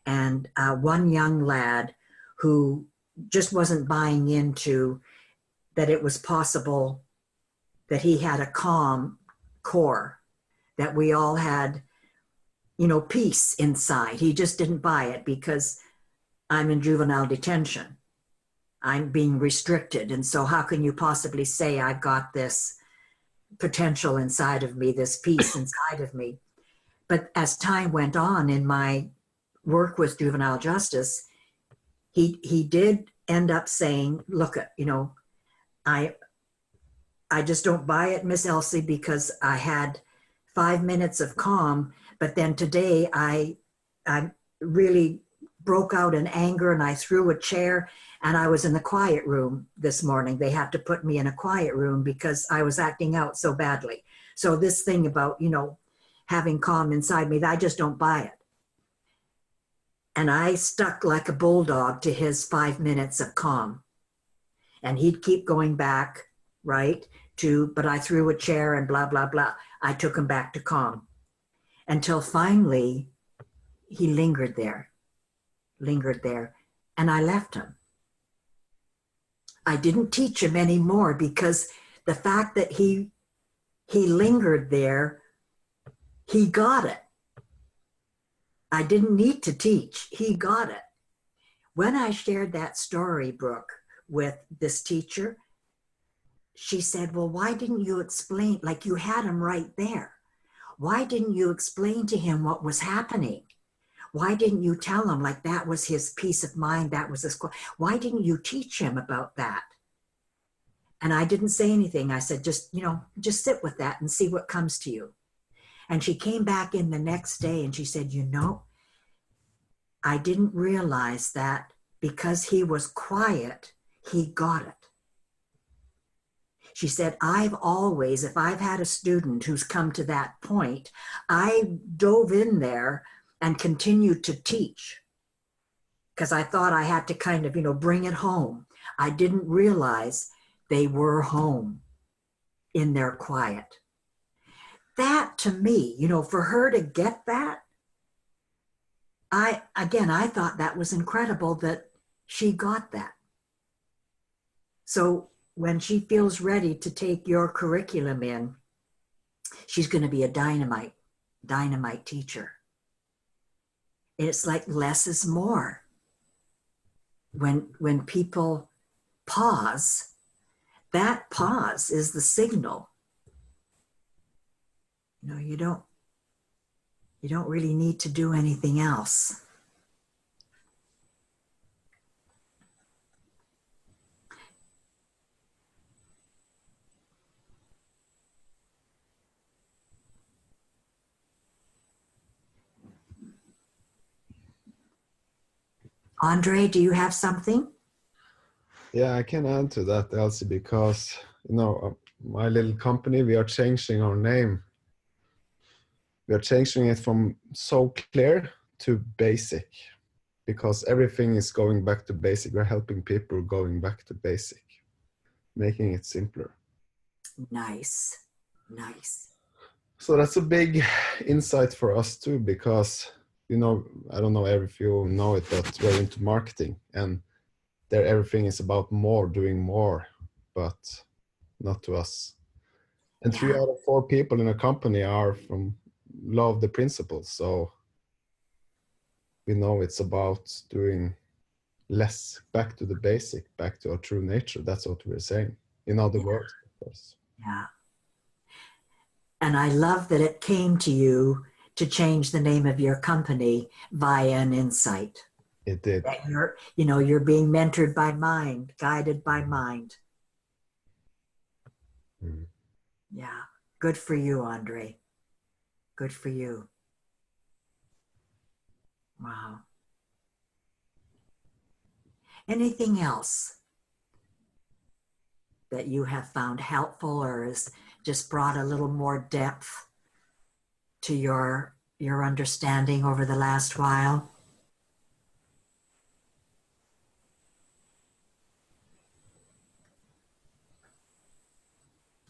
And one young lad who just wasn't buying into that it was possible that he had a calm core, that we all had, you know, peace inside. He just didn't buy it because I'm in juvenile detention. I'm being restricted. And so how can you possibly say I've got this potential inside of me, this peace inside of me? But as time went on in my work with juvenile justice, he did end up saying, look, you know, I just don't buy it, Miss Elsie, because I had 5 minutes of calm, but then today I really broke out in anger and I threw a chair, and I was in the quiet room this morning. They had to put me in a quiet room because I was acting out so badly. So this thing about, you know, having calm inside me, I just don't buy it. And I stuck like a bulldog to his 5 minutes of calm. And he'd keep going back, right, to, but I threw a chair and blah, blah, blah. I took him back to calm until finally he lingered there, and I left him. I didn't teach him anymore because the fact that he lingered there, he got it. I didn't need to teach. He got it. When I shared that story, Brooke, with this teacher, she said, well, why didn't you explain, like you had him right there? Why didn't you explain to him what was happening? Why didn't you tell him like that was his peace of mind, that was his, why didn't you teach him about that? And I didn't say anything. I said, just, you know, just sit with that and see what comes to you. And she came back in the next day and she said, you know, I didn't realize that because he was quiet, he got it. She said, I've always, if I've had a student who's come to that point, I dove in there and continued to teach because I thought I had to kind of, you know, bring it home. I didn't realize they were home in their quiet. That to me, you know, for her to get that, I thought that was incredible that she got that. So when she feels ready to take your curriculum in, she's going to be a dynamite teacher. It's like less is more. When people pause, that pause is the signal. You know, you don't really need to do anything else. Andre, do you have something? Yeah, I can add to that, Elsie, because, you know, my little company, we are changing our name. We are changing it from so clear to basic, because everything is going back to basic. We're helping people going back to basic, making it simpler. Nice, nice. So that's a big insight for us too, because, you know, I don't know if you know it, but we're into marketing, and there everything is about more, doing more, but not to us. And Yeah. 3 out of 4 people in a company are from love the principles. So we know it's about doing less, back to the basic, back to our true nature. That's what we're saying. In other words, of course. Yeah. And I love that it came to you to change the name of your company via an insight. It did. That you're being mentored by mind, guided by mind. Mm. Yeah. Good for you, Andre. Good for you. Wow. Anything else that you have found helpful or is just brought a little more depth to your understanding over the last while?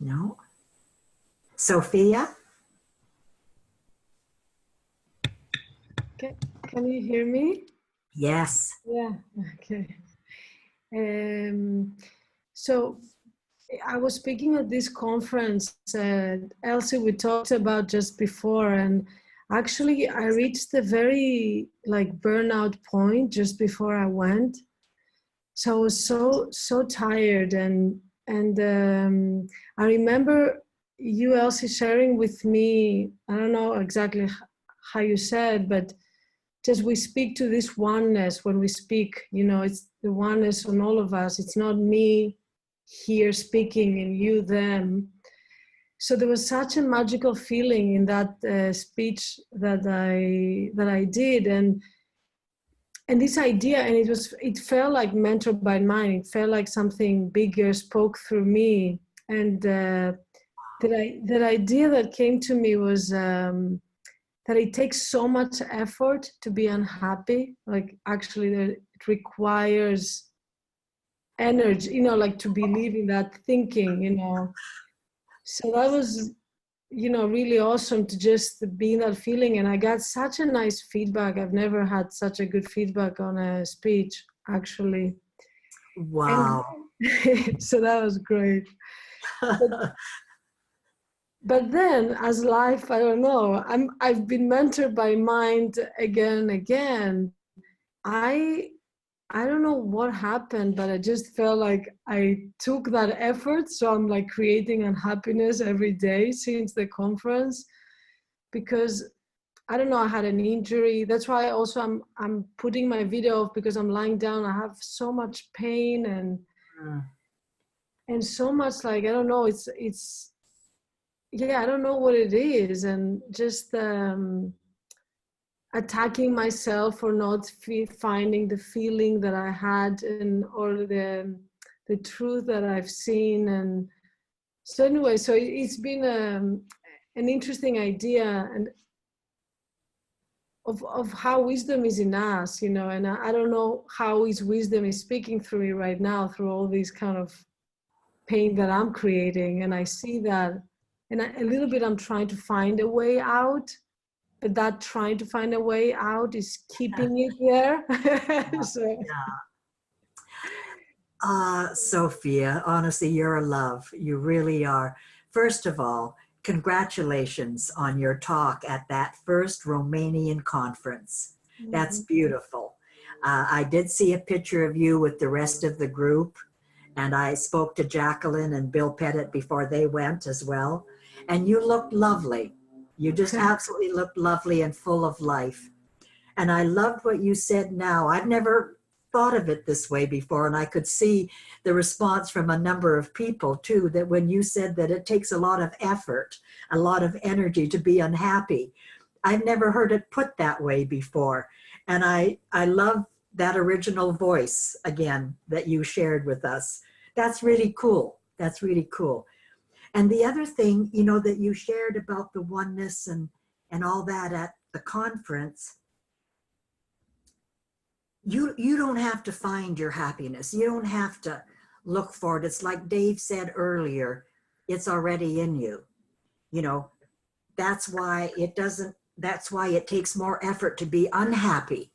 No? Sophia? Can you hear me? Yes. Yeah, okay. So I was speaking at this conference, Elsie, we talked about just before, and actually I reached the very burnout point just before I went. So I was so tired, and I remember you, Elsie, sharing with me, I don't know exactly how you said, but just we speak to this oneness when we speak, it's the oneness on all of us. It's not me here speaking and you them. So there was such a magical feeling in that speech that I did, and this idea, and it felt like mentored by mind. It felt like something bigger spoke through me, and that idea that came to me was that it takes so much effort to be unhappy. Like actually, it requires energy, to believe in that thinking, So that was, really awesome to just be in that feeling. And I got such a nice feedback. I've never had such a good feedback on a speech, actually. Wow. And so that was great. But then, as life, I don't know, I've been mentored by mind again and again. I don't know what happened, but I just felt like I took that effort. So I'm like creating unhappiness every day since the conference, because I don't know, I had an injury. That's why also I'm putting my video off, because I'm lying down. I have so much pain and so much I don't know. It's yeah, I don't know what it is, and just attacking myself for not finding the feeling that I had, or the truth that I've seen. And so anyway, so it's been an interesting idea, and of how wisdom is in us, and I don't know how his wisdom is speaking through me right now through all these kind of pain that I'm creating, and I see that. And a little bit I'm trying to find a way out, but that trying to find a way out is keeping it there. So. Sophia, honestly, you're a love. You really are. First of all, congratulations on your talk at that first Romanian conference. That's beautiful. I did see a picture of you with the rest of the group, and I spoke to Jacqueline and Bill Pettit before they went as well. And you looked lovely. You just absolutely looked lovely and full of life. And I loved what you said now. I've never thought of it this way before, and I could see the response from a number of people too, that when you said that it takes a lot of effort, a lot of energy to be unhappy. I've never heard it put that way before. And I love that original voice again that you shared with us. That's really cool. That's really cool. And the other thing, that you shared about the oneness and all that at the conference, you don't have to find your happiness. You don't have to look for it. It's like Dave said earlier, it's already in you. That's why it takes more effort to be unhappy,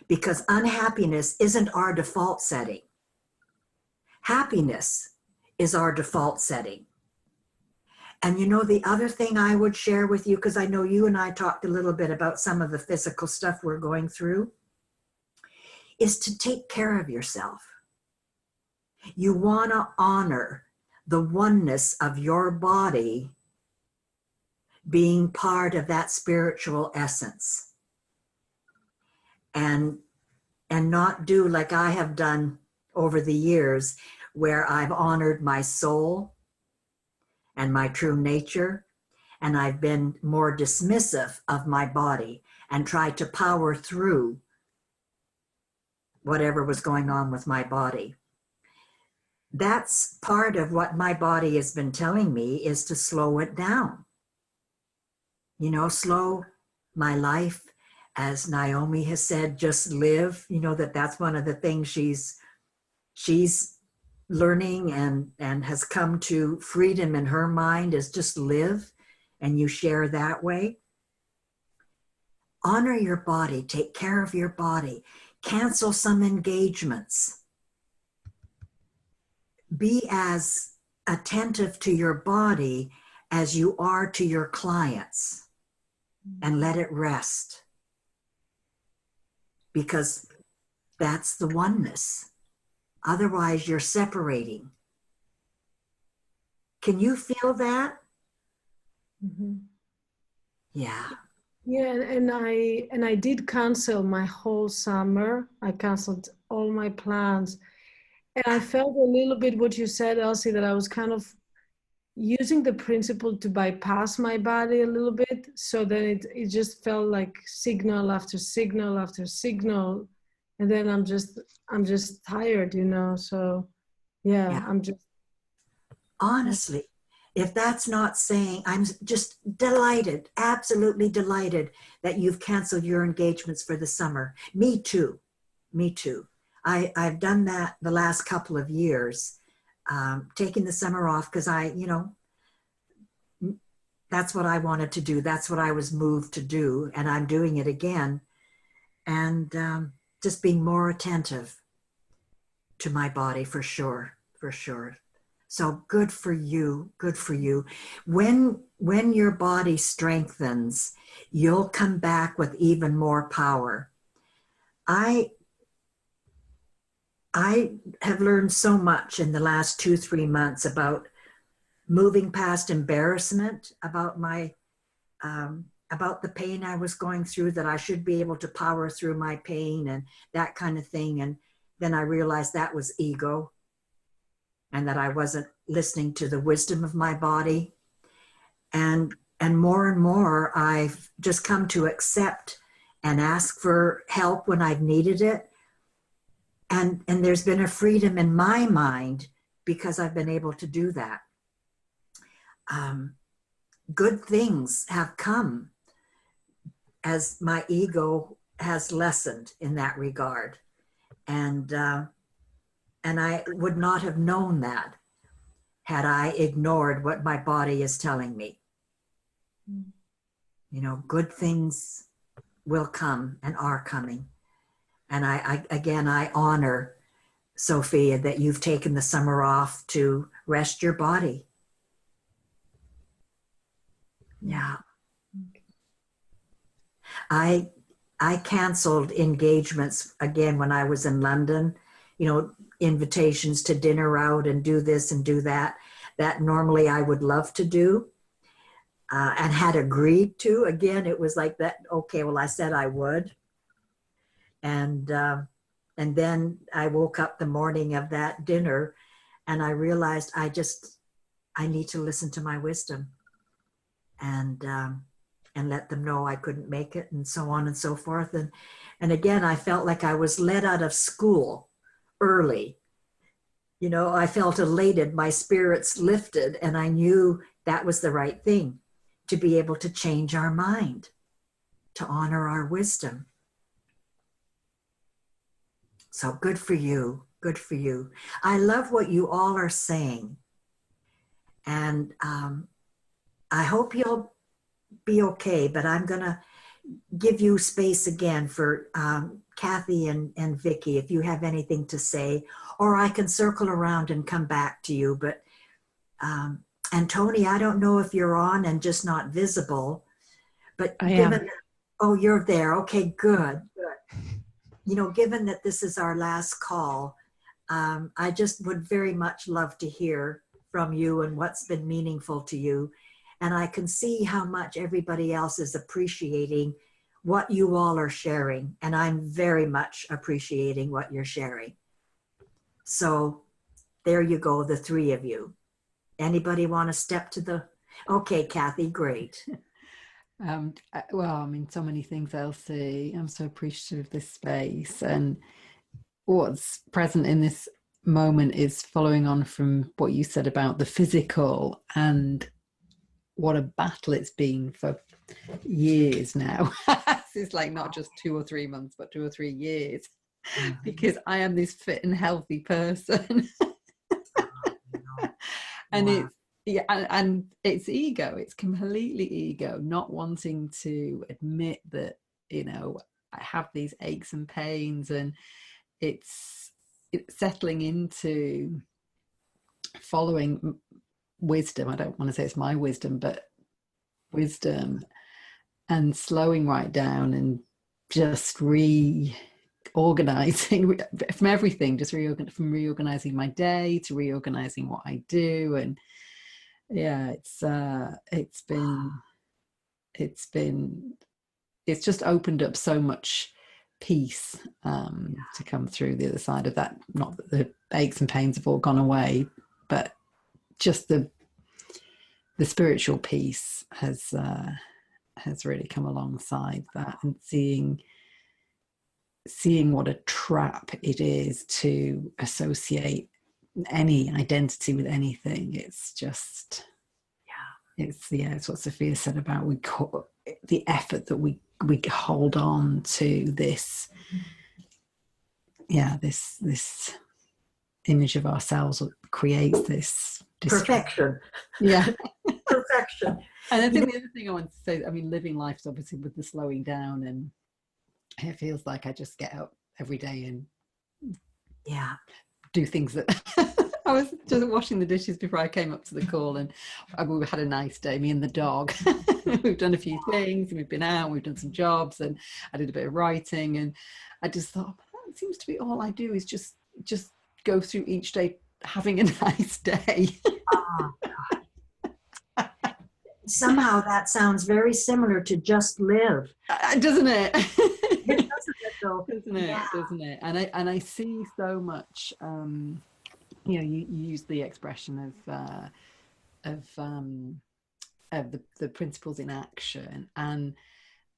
because unhappiness isn't our default setting. Happiness is our default setting. And the other thing I would share with you, because I know you and I talked a little bit about some of the physical stuff we're going through, is to take care of yourself. You want to honor the oneness of your body being part of that spiritual essence. And not do like I have done over the years, where I've honored my soul and my true nature, and I've been more dismissive of my body and tried to power through whatever was going on with my body. that's part of what my body has been telling me, is to slow it down. You know, slow my life, as Naomi has said, just live. You know, that's one of the things she's learning and has come to freedom in her mind, is just live, and you share that way. Honor your body, take care of your body, cancel some engagements. Be as attentive to your body as you are to your clients, and let it rest, because that's the oneness. Otherwise, you're separating. Can you feel that? Mm-hmm. Yeah. Yeah, and I did cancel my whole summer. I canceled all my plans. And I felt a little bit what you said, Elsie, that I was kind of using the principle to bypass my body a little bit. So then it just felt like signal after signal after signal. And then I'm just tired, you know. So yeah. I'm just Honestly, if that's not saying, I'm just delighted, absolutely delighted that you've canceled your engagements for the summer. Me too. Me too. I've done that the last couple of years, taking the summer off, because that's what I wanted to do. That's what I was moved to do. And I'm doing it again. And just being more attentive to my body, for sure, for sure. So good for you, good for you. When your body strengthens, you'll come back with even more power. I have learned so much in the last 2-3 months about moving past embarrassment about about the pain I was going through, that I should be able to power through my pain and that kind of thing. And then I realized that was ego, and that I wasn't listening to the wisdom of my body. And more, I've just come to accept and ask for help when I've needed it. And there's been a freedom in my mind because I've been able to do that. Good things have come as my ego has lessened in that regard. And I would not have known that had I ignored what my body is telling me. You know, good things will come and are coming. And I honor, Sophia, that you've taken the summer off to rest your body. Yeah. I canceled engagements again when I was in London, you know, invitations to dinner out and do this and do that normally I would love to do, and had agreed to. Again, it was like that, okay, well, I said I would. And then I woke up the morning of that dinner and I realized I need to listen to my wisdom and let them know I couldn't make it, and so on and so forth. And again, I felt like I was let out of school early. You know, I felt elated, my spirits lifted, and I knew that was the right thing, to be able to change our mind, to honor our wisdom. So good for you, good for you. I love what you all are saying. And I hope you'll be okay, but I'm gonna give you space again for Kathy and Vicky, if you have anything to say, or I can circle around and come back to you. But and Tony, I don't know if you're on and just not visible, but oh, you're there. Okay, good. You know, given that this is our last call, I just would very much love to hear from you and what's been meaningful to you. And I can see how much everybody else is appreciating what you all are sharing. And I'm very much appreciating what you're sharing. So there you go, the three of you. Anybody want to step to the, okay, Kathy, great. Well, I mean, so many things, Elsie. I'm so appreciative of this space and what's present in this moment is following on from what you said about the physical and what a battle it's been for years now. It's like not just 2 or 3 months, but 2 or 3 years, because I am this fit and healthy person. And Wow. and it's ego. It's completely ego, not wanting to admit that, you know, I have these aches and pains, and it's settling into following wisdom. I don't want to say it's my wisdom, but wisdom, and slowing right down and just reorganizing from everything, just from reorganizing my day to reorganizing what I do. And yeah, it's just opened up so much peace to come through the other side of that. Not that the aches and pains have all gone away, but just the spiritual peace has really come alongside that, and seeing what a trap it is to associate any identity with anything. It's just, it's what Sophia said about the effort that we hold on to this image of ourselves creates this Perfection. Yeah. Perfection. And I think the other thing I want to say, I mean, living life is obviously with the slowing down, and it feels like I just get up every day and do things that I was just washing the dishes before I came up to the call, and we had a nice day, me and the dog. We've done a few things, and we've been out, we've done some jobs, and I did a bit of writing, and I just thought, that seems to be all I do, is just go through each day having a nice day. Oh, God. Somehow that sounds very similar to just live. Doesn't it? It doesn't it though? Doesn't it? Yeah. Doesn't it? And I see so much. You know, you use the expression of the principles in action, and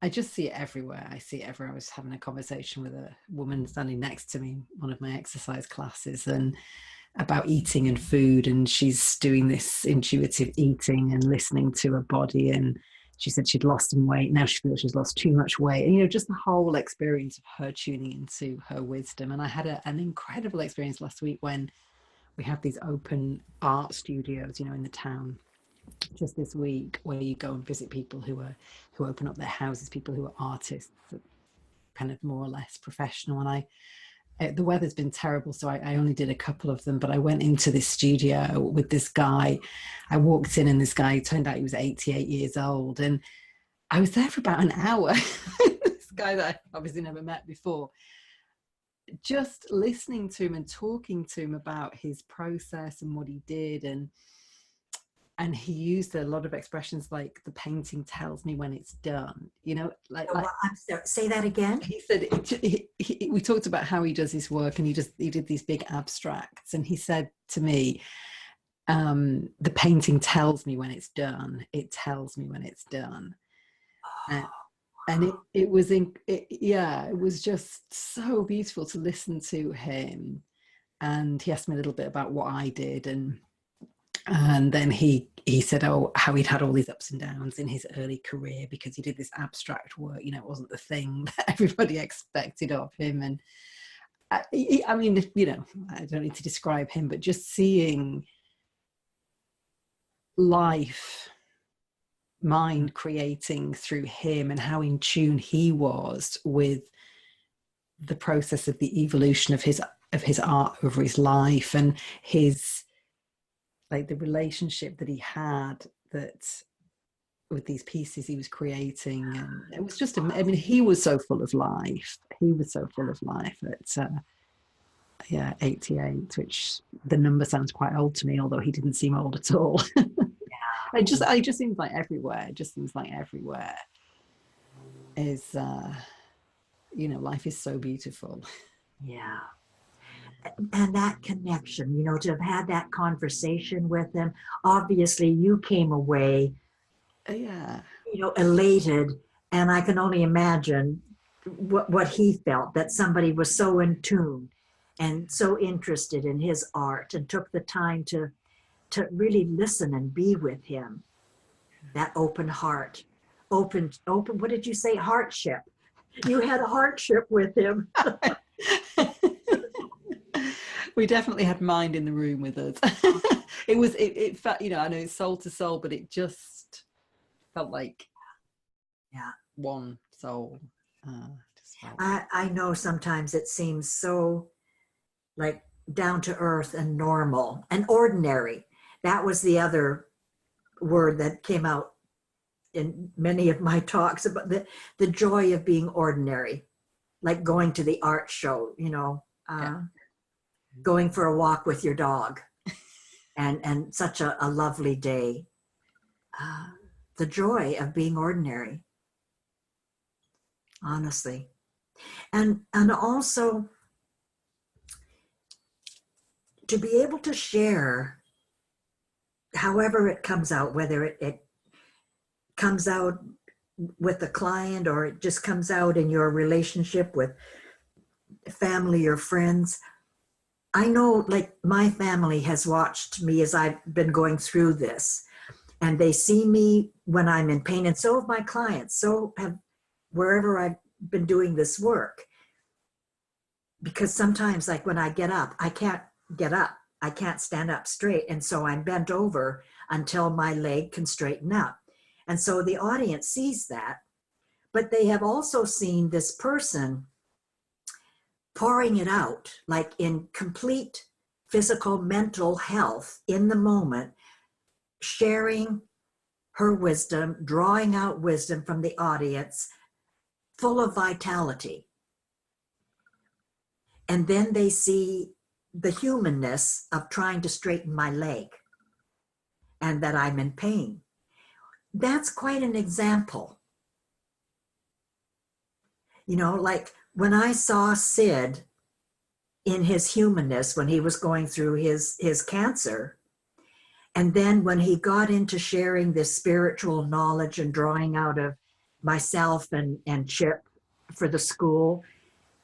I just see it everywhere. I see it everywhere. I was having a conversation with a woman standing next to me in one of my exercise classes, and about eating and food, and she's doing this intuitive eating and listening to her body, and she said she'd lost some weight. Now she feels she's lost too much weight, and you know, just the whole experience of her tuning into her wisdom. And I had an incredible experience last week when we have these open art studios, you know, in the town, just this week, where you go and visit people who open up their houses, people who are artists, kind of more or less professional. And the weather's been terrible, so I only did a couple of them, but I went into this studio with this guy. I walked in, and this guy, turned out he was 88 years old, and I was there for about an hour. This guy that I obviously never met before, just listening to him and talking to him about his process and what he did, and he used a lot of expressions like, the painting tells me when it's done, you know, like I'm sorry, say that again. He said we talked about how he does his work, and he did these big abstracts, and he said to me, the painting tells me when it's done, it tells me when it's done. And it was just so beautiful to listen to him. And he asked me a little bit about what I did, and then he said, how he'd had all these ups and downs in his early career because he did this abstract work. You know, it wasn't the thing that everybody expected of him. And I mean, you know, I don't need to describe him, but just seeing life, mind creating through him, and how in tune he was with the process of the evolution of his art over his life, and his, like, the relationship that he had with these pieces he was creating. And it was just, I mean, he was so full of life. He was so full of life at 88, which the number sounds quite old to me, although he didn't seem old at all. It just seems like everywhere. It just seems like everywhere is, you know, life is so beautiful. Yeah. And that connection, you know, to have had that conversation with him, obviously you came away, you know, elated. And I can only imagine what he felt, that somebody was so in tune and so interested in his art, and took the time to really listen and be with him. That open heart, open, what did you say? Heartship. You had a heartship with him. We definitely had mind in the room with us. It felt, you know, I know it's soul to soul, but it just felt like one soul. I know sometimes it seems so like down to earth and normal and ordinary. That was the other word that came out in many of my talks, about the joy of being ordinary, like going to the art show, you know, going for a walk with your dog, and such a lovely day. The joy of being ordinary, honestly. And also to be able to share however it comes out, whether it comes out with the client or it just comes out in your relationship with family or friends. I know, like, my family has watched me as I've been going through this, and they see me when I'm in pain, and so have my clients, so have wherever I've been doing this work. Because sometimes, like when I get up, I can't get up. I can't stand up straight. And so I'm bent over until my leg can straighten up. And so the audience sees that, but they have also seen this person pouring it out, like in complete physical, mental health in the moment, sharing her wisdom, drawing out wisdom from the audience, full of vitality. And then they see the humanness of trying to straighten my leg and that I'm in pain. That's quite an example. You know, like when I saw Sid in his humanness when he was going through his cancer, and then when he got into sharing this spiritual knowledge and drawing out of myself and Chip for the school,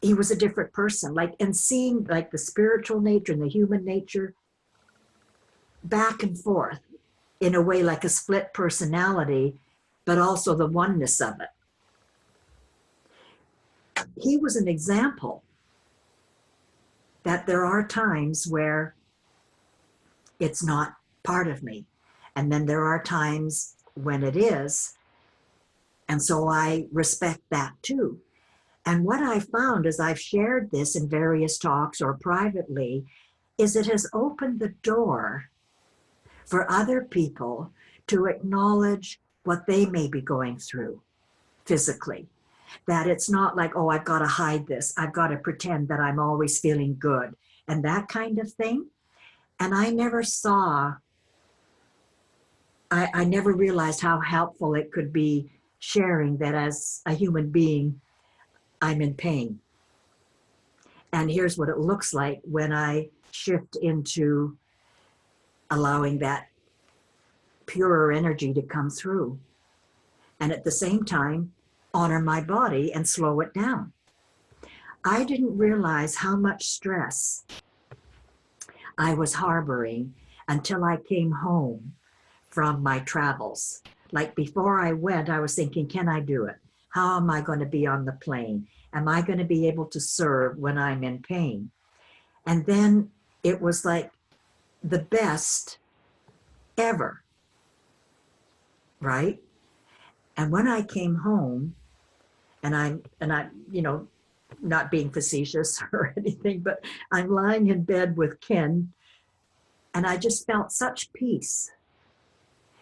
he was a different person. Like, and seeing like the spiritual nature and the human nature back and forth in a way, like a split personality, but also the oneness of it. He was an example that there are times where it's not part of me. And then there are times when it is. And so I respect that too. And what I found as I've shared this in various talks or privately is it has opened the door for other people to acknowledge what they may be going through physically. That it's not like, oh, I've got to hide this. I've got to pretend that I'm always feeling good and that kind of thing. And I never saw, I never realized how helpful it could be sharing that as a human being, I'm in pain. And here's what it looks like when I shift into allowing that purer energy to come through. And at the same time, honor my body and slow it down. I didn't realize how much stress I was harboring until I came home from my travels. Like before I went, I was thinking, can I do it? How am I going to be on the plane? Am I going to be able to serve when I'm in pain? And then it was like the best ever, right? And when I came home, and I, you know, not being facetious or anything, but I'm lying in bed with Ken, and I just felt such peace.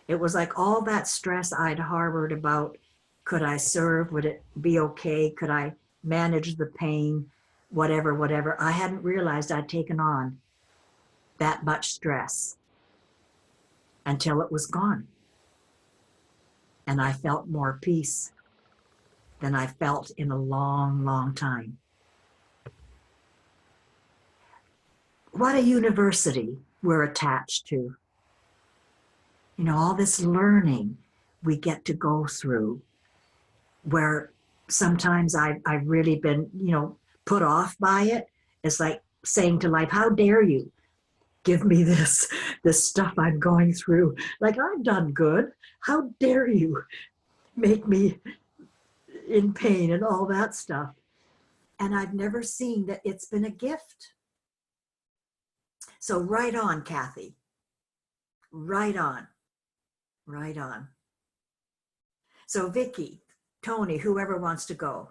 It was like all that stress I'd harbored about, could I serve? Would it be okay? Could I manage the pain? Whatever. I hadn't realized I'd taken on that much stress until it was gone. And I felt more peace than I felt in a long, long time. What a university we're attached to. You know, all this learning we get to go through, where sometimes I've really been, you know, put off by it. It's like, saying to life, how dare you give me this stuff I'm going through? Like, I've done good. How dare you make me in pain and all that stuff? And I've never seen that it's been a gift. So right on, Kathy. Right on. Right on. So Vicky, Tony, whoever wants to go.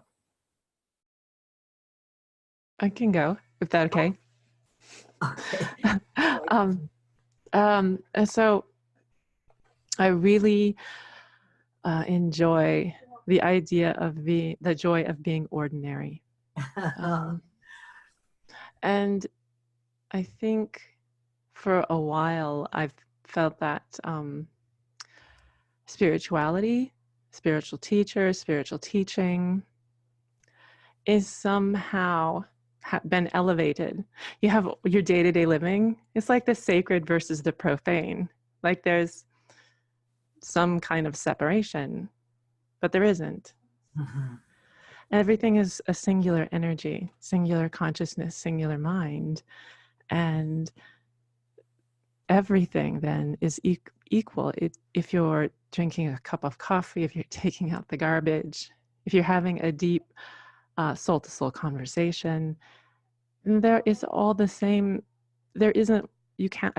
I can go, if that's okay. Okay. So I really enjoy the idea of the joy of being ordinary. And I think for a while I've felt that spirituality, spiritual teacher, spiritual teaching is somehow been elevated. You have your day-to-day living. It's like the sacred versus the profane. Like there's some kind of separation, but there isn't. Mm-hmm. Everything is a singular energy, singular consciousness, singular mind. And everything then is equal. If you're drinking a cup of coffee, if you're taking out the garbage, if you're having a deep soul-to-soul conversation, there is all the same. There isn't, you can't,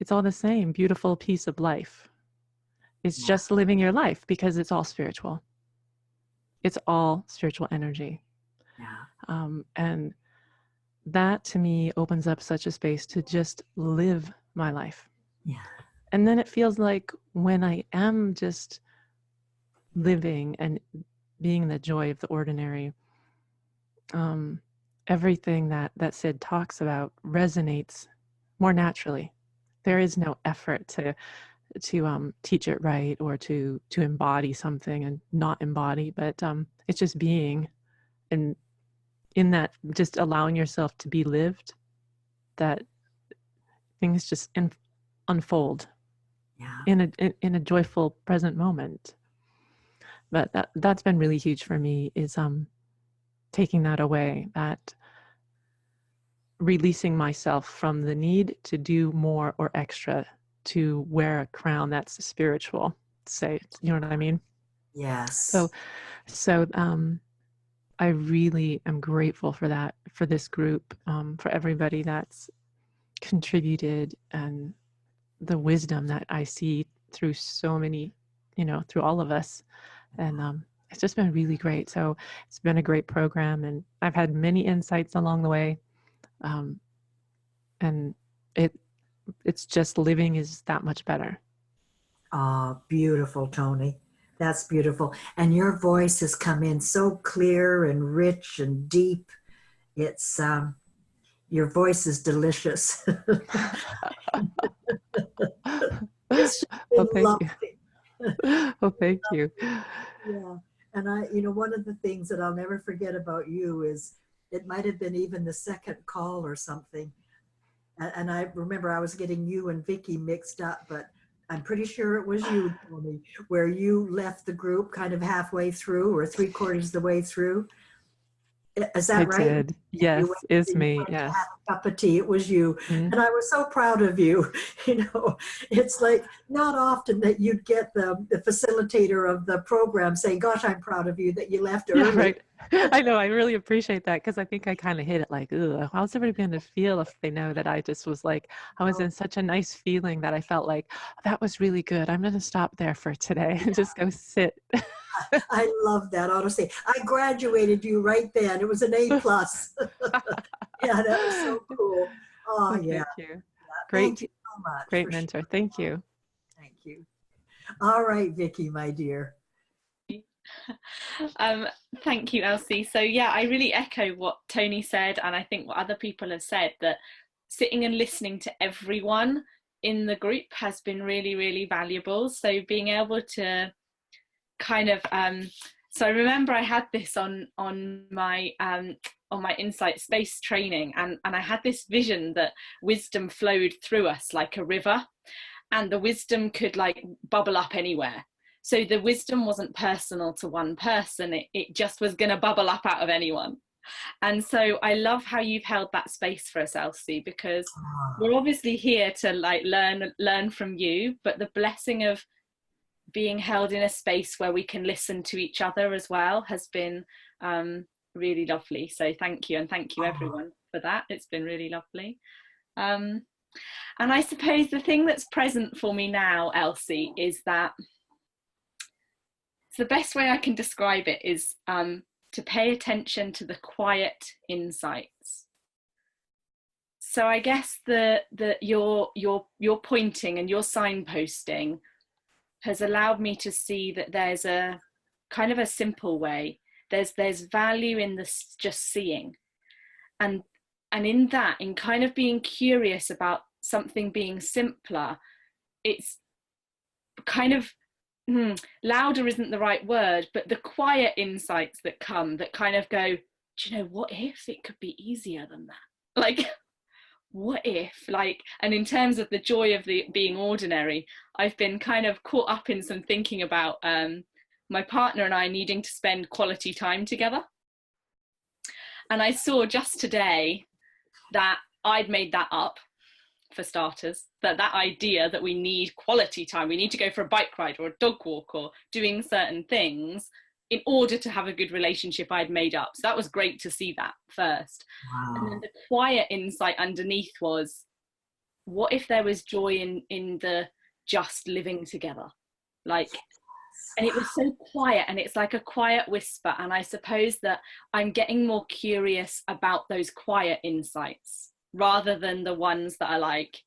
it's all the same beautiful piece of life. It's just living your life because it's all spiritual. It's all spiritual energy. Yeah. And that to me opens up such a space to just live my life. Yeah. And then it feels like when I am just living and being the joy of the ordinary, everything that Sid talks about resonates more naturally. There is no effort to teach it right or to embody something and not embody, but it's just being, and in that just allowing yourself to be lived, that things just unfold in a joyful present moment. But that's been really huge for me, is taking that away, that releasing myself from the need to do more or extra to wear a crown that's spiritual, say, you know what I mean? Yes. So I really am grateful for that, for this group, for everybody that's contributed, and the wisdom that I see through so many, through all of us. And it's just been really great. So it's been a great program, and I've had many insights along the way. And it's just living is that much better. Oh, beautiful, Tony. That's beautiful. And your voice has come in so clear and rich and deep. It's your voice is delicious. It's Well, thank lovely. you. Well, thank you. Yeah. And one of the things that I'll never forget about you is, it might have been even the second call or something. And I remember I was getting you and Vicky mixed up, but I'm pretty sure it was you, Tony, where you left the group kind of halfway through or 3/4 the way through. Is that right? I did. Yes, it's me. To Yes. have a cup of tea. It was you. Mm-hmm. And I was so proud of you. It's like not often that you'd get the facilitator of the program saying, gosh, I'm proud of you that you left early. Yeah, right. I know. I really appreciate that, because I think I kind of hit it like, ugh, how's everybody going to feel if they know that I just was like, I was in such a nice feeling that I felt like, that was really good. I'm going to stop there for today and just go sit. I love that, honestly. I graduated you right then. It was an A+. Yeah, that was so cool. Oh, Well, yeah. Thank you. Yeah. Great. Thank you so much. Great mentor. Sure. Thank you. Thank you. All right, Vicky, my dear. Thank you, Elsie. So yeah, I really echo what Tony said, and I think what other people have said, that sitting and listening to everyone in the group has been really, really valuable. So being able to kind of so I remember I had this on my Insight Space training, and I had this vision that wisdom flowed through us like a river, and the wisdom could like bubble up anywhere. So the wisdom wasn't personal to one person, it just was going to bubble up out of anyone. And so I love how you've held that space for us, Elsie, because we're obviously here to like learn from you, but the blessing of being held in a space where we can listen to each other as well has been really lovely. So thank you, and thank you everyone for that. It's been really lovely. And I suppose the thing that's present for me now, Elsie, is that the best way I can describe it is to pay attention to the quiet insights. So I guess your pointing and your signposting has allowed me to see that there's a kind of a simple way. There's value in this just seeing, and in that, in kind of being curious about something being simpler. It's kind of louder isn't the right word, but the quiet insights that come that kind of go, do you know, what if it could be easier than that? Like, what if, like, and in terms of the joy of the being ordinary, I've been kind of caught up in some thinking about my partner and I needing to spend quality time together. And I saw just today that I'd made that up, for starters, that idea that we need quality time, we need to go for a bike ride or a dog walk or doing certain things in order to have a good relationship, I'd made up. So that was great to see that first. Wow. And then the quiet insight underneath was, what if there was joy in the just living together? Like, and it was so quiet, and it's like a quiet whisper. And I suppose that I'm getting more curious about those quiet insights rather than the ones that are like,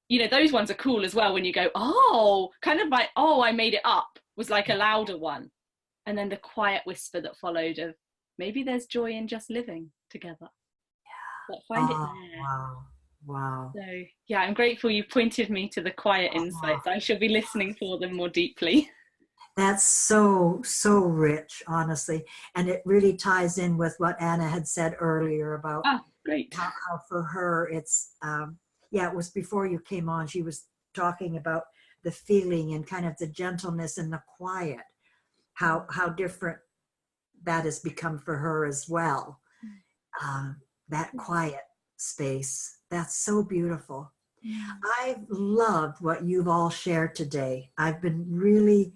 you know, those ones are cool as well when you go, oh, kind of like, oh, I made it up, was like a louder one. And then the quiet whisper that followed of, maybe there's joy in just living together. Yeah. But find it there. Wow. Wow. So yeah, I'm grateful you pointed me to the quiet insights. I shall be listening for them more deeply. That's so rich, honestly. And it really ties in with what Anna had said earlier about great. How for her it's, it was before you came on, she was talking about the feeling and kind of the gentleness and the quiet, how different that has become for her as well. That quiet space, that's so beautiful. I've loved what you've all shared today. I've been really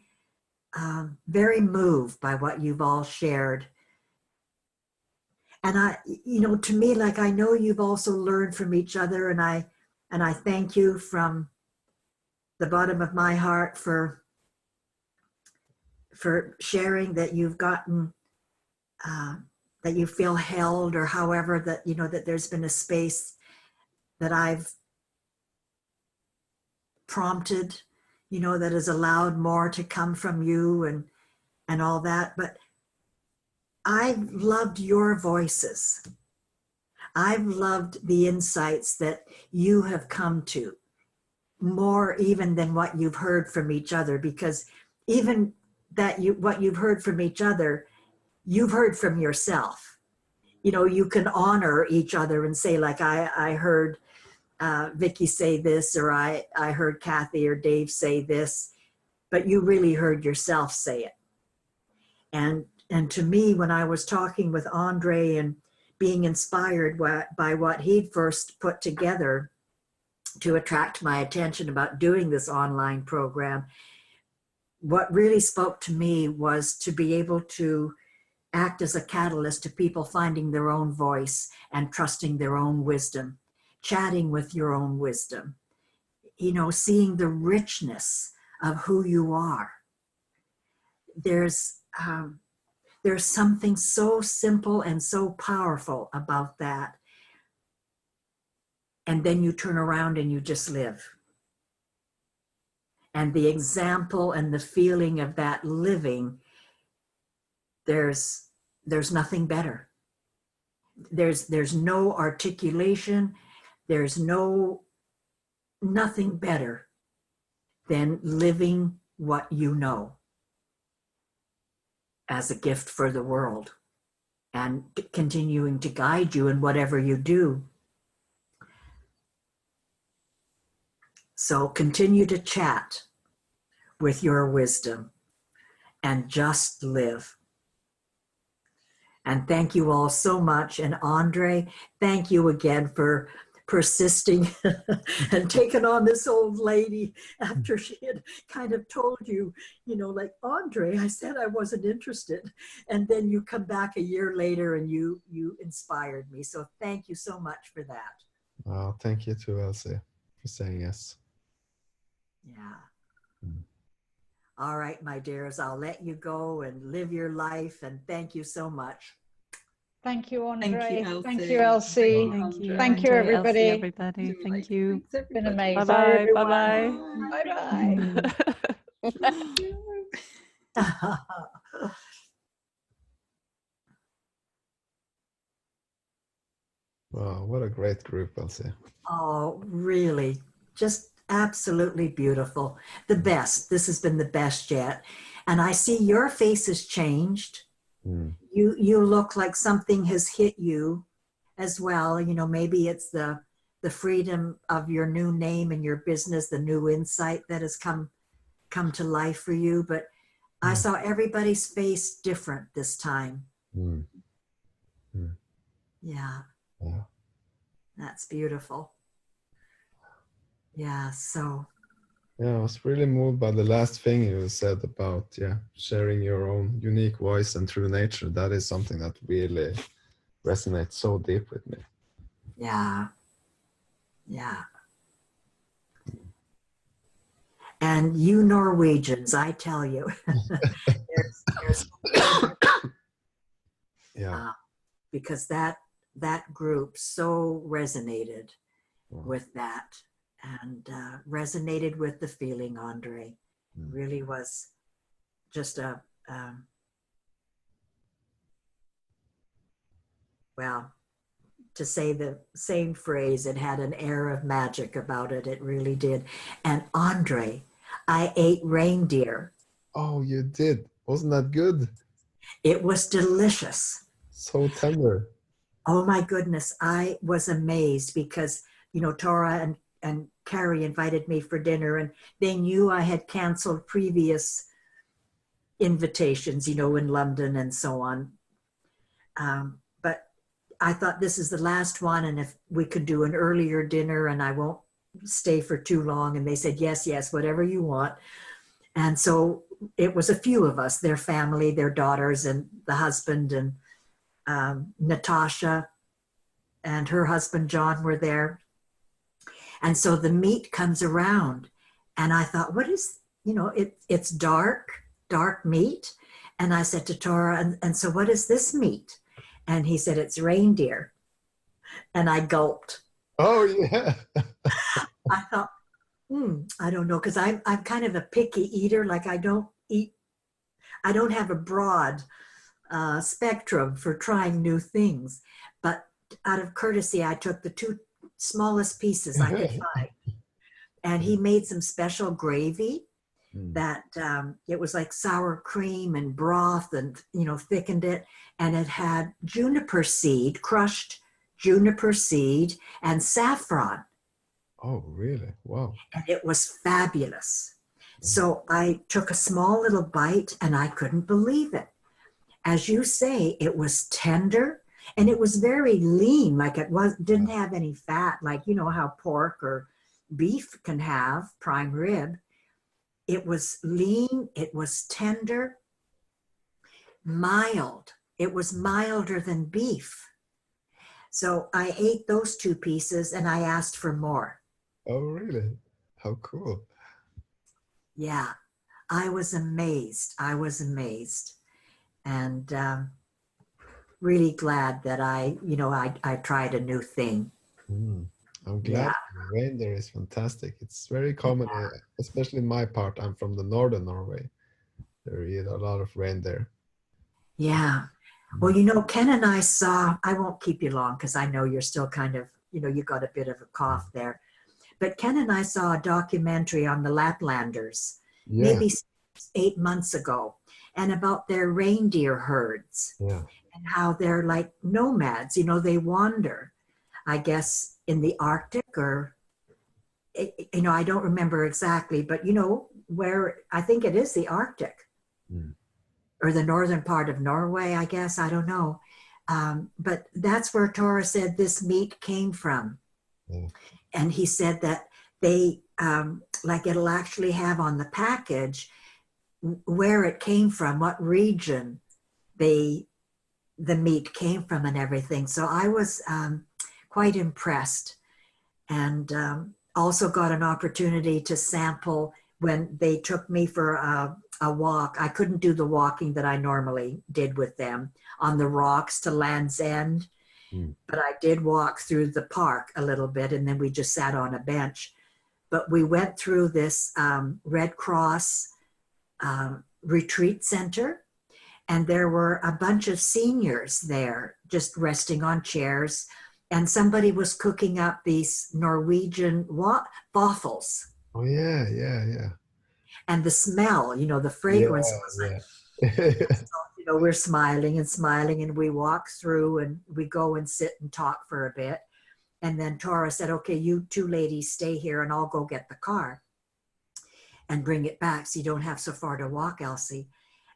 very moved by what you've all shared. And to me, like, I know you've also learned from each other, and I thank you from the bottom of my heart for sharing that you've gotten, that you feel held, or however that, that there's been a space that I've prompted, that has allowed more to come from you and all that. But I've loved your voices. I've loved the insights that you have come to, more even than what you've heard from each other, because even that what you've heard from each other, you've heard from yourself. You can honor each other and say, like, I heard Vicky say this, or I heard Kathy or Dave say this, but you really heard yourself say it. And to me, when I was talking with Andre and being inspired by what he'd first put together to attract my attention about doing this online program, what really spoke to me was to be able to act as a catalyst to people finding their own voice and trusting their own wisdom, chatting with your own wisdom, seeing the richness of who you are. There's something so simple and so powerful about that. And then you turn around and you just live. And the example and the feeling of that living, there's nothing better. There's no articulation. There's nothing better than living what you know as a gift for the world, and continuing to guide you in whatever you do. So continue to chat with your wisdom and just live. And thank you all so much. And Andre, thank you again for persisting and taking on this old lady after she had kind of told you, like, Andre, I said I wasn't interested. And then you come back a year later and you inspired me. So thank you so much for that. Oh, thank you too, Elsie, for saying yes. Yeah. All right, my dears, I'll let you go and live your life. And thank you so much. Thank you, Andre. Thank you, Elsie. Thank you, Elsie. Thank you. Thank you, Andre, everybody. Elsie, everybody. Thank you. Thanks, It's been everybody. amazing. Bye-bye. Bye-bye. Bye-bye. Wow, what a great group, Elsie. Oh, really? Just absolutely beautiful. The best. This has been the best yet. And I see your face has changed. You look like something has hit you as well. Maybe it's the freedom of your new name and your business, the new insight that has come to life for you. But I saw everybody's face different this time. Yeah. That's beautiful. Yeah, so. Yeah, I was really moved by the last thing you said about, sharing your own unique voice and true nature. That is something that really resonates so deep with me. Yeah. Yeah. And you Norwegians, I tell you, there's because that group so resonated with that and resonated with the feeling, Andre. Really was just well, to say the same phrase, it had an air of magic about it. It really did. And Andre, I ate reindeer. Oh, you did? Wasn't that good? It was delicious. So tender. Oh my goodness. I was amazed because, Tora and Carrie invited me for dinner and they knew I had canceled previous invitations, in London and so on. But I thought this is the last one. And if we could do an earlier dinner and I won't stay for too long. And they said, yes, whatever you want. And so it was a few of us, their family, their daughters and the husband and Natasha and her husband, John, were there. And so the meat comes around and I thought, what is, it's dark meat. And I said to Tora, and so what is this meat? And he said, it's reindeer. And I gulped. Oh, yeah. I thought, I don't know, because I'm kind of a picky eater. Like I don't have a broad spectrum for trying new things. But out of courtesy, I took the two smallest pieces I could find. And he made some special gravy that it was like sour cream and broth and, thickened it. And it had juniper seed, crushed juniper seed and saffron. Oh, really? Wow. And it was fabulous. So I took a small little bite and I couldn't believe it. As you say, it was tender and it was very lean, like didn't have any fat, like, how pork or beef can have, prime rib. It was lean, it was tender, mild. It was milder than beef. So I ate those two pieces and I asked for more. Oh, really? How cool. Yeah, I was amazed. And really glad that I tried a new thing. I'm glad. Reindeer is fantastic. It's very common, especially in my part. I'm from the northern Norway. There is a lot of reindeer. Yeah. Well, Ken and I saw, I won't keep you long because I know you're still kind of, you got a bit of a cough there. But Ken and I saw a documentary on the Laplanders, maybe 8 months ago, and about their reindeer herds and how they're like nomads. They wander, I guess, in the Arctic or, I don't remember exactly, but where I think it is the Arctic. or the northern part of Norway, I guess. I don't know. But that's where Tora said this meat came from. Yeah. And he said that they, like it'll actually have on the package where it came from, what region the meat came from and everything. So I was quite impressed, and also got an opportunity to sample when they took me for a walk. I couldn't do the walking that I normally did with them on the rocks to Land's End, but I did walk through the park a little bit, and then we just sat on a bench. But we went through this Red Cross retreat center, and there were a bunch of seniors there just resting on chairs, and somebody was cooking up these Norwegian waffles. Oh yeah, yeah, yeah. And the smell, you know, the fragrance was like, so, you know, we're smiling, and we walk through, and we go and sit and talk for a bit. And then Tora said, okay, you two ladies stay here and I'll go get the car and bring it back so you don't have so far to walk, Elsie.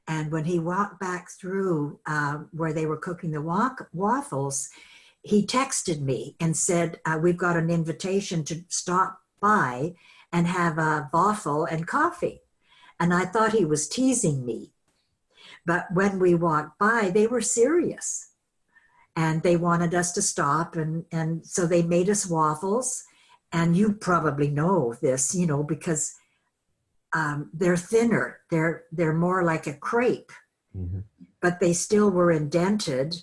And when he walked back through where they were cooking the waffles, he texted me and said, we've got an invitation to stop by and have a waffle and coffee. And I thought he was teasing me. But when we walked by, they were serious. And they wanted us to stop. And so they made us waffles. And you probably know this, you know, because they're thinner. They're more like a crepe, but they still were indented.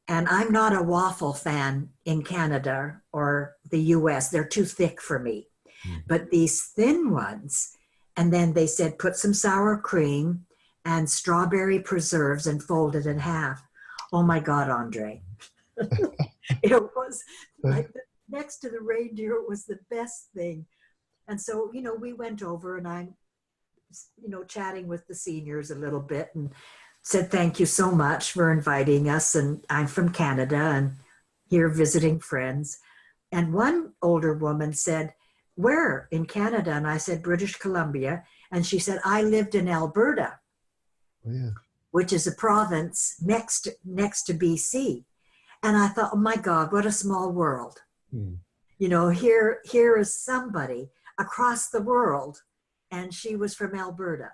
And I'm not a waffle fan in Canada or the US. They're too thick for me. But these thin ones, and then they said, put some sour cream and strawberry preserves and fold it in half. Oh my God, Andre. It was like next to the reindeer, it was the best thing. And so, you know, we went over, and I'm, you know, chatting with the seniors a little bit, and said, thank you so much for inviting us. And I'm from Canada and here visiting friends. And one older woman said, where in Canada? And I said, British Columbia. And she said, I lived in Alberta, which is a province next to BC. And I thought, oh my God, what a small world. You know, here is somebody across the world, and she was from Alberta.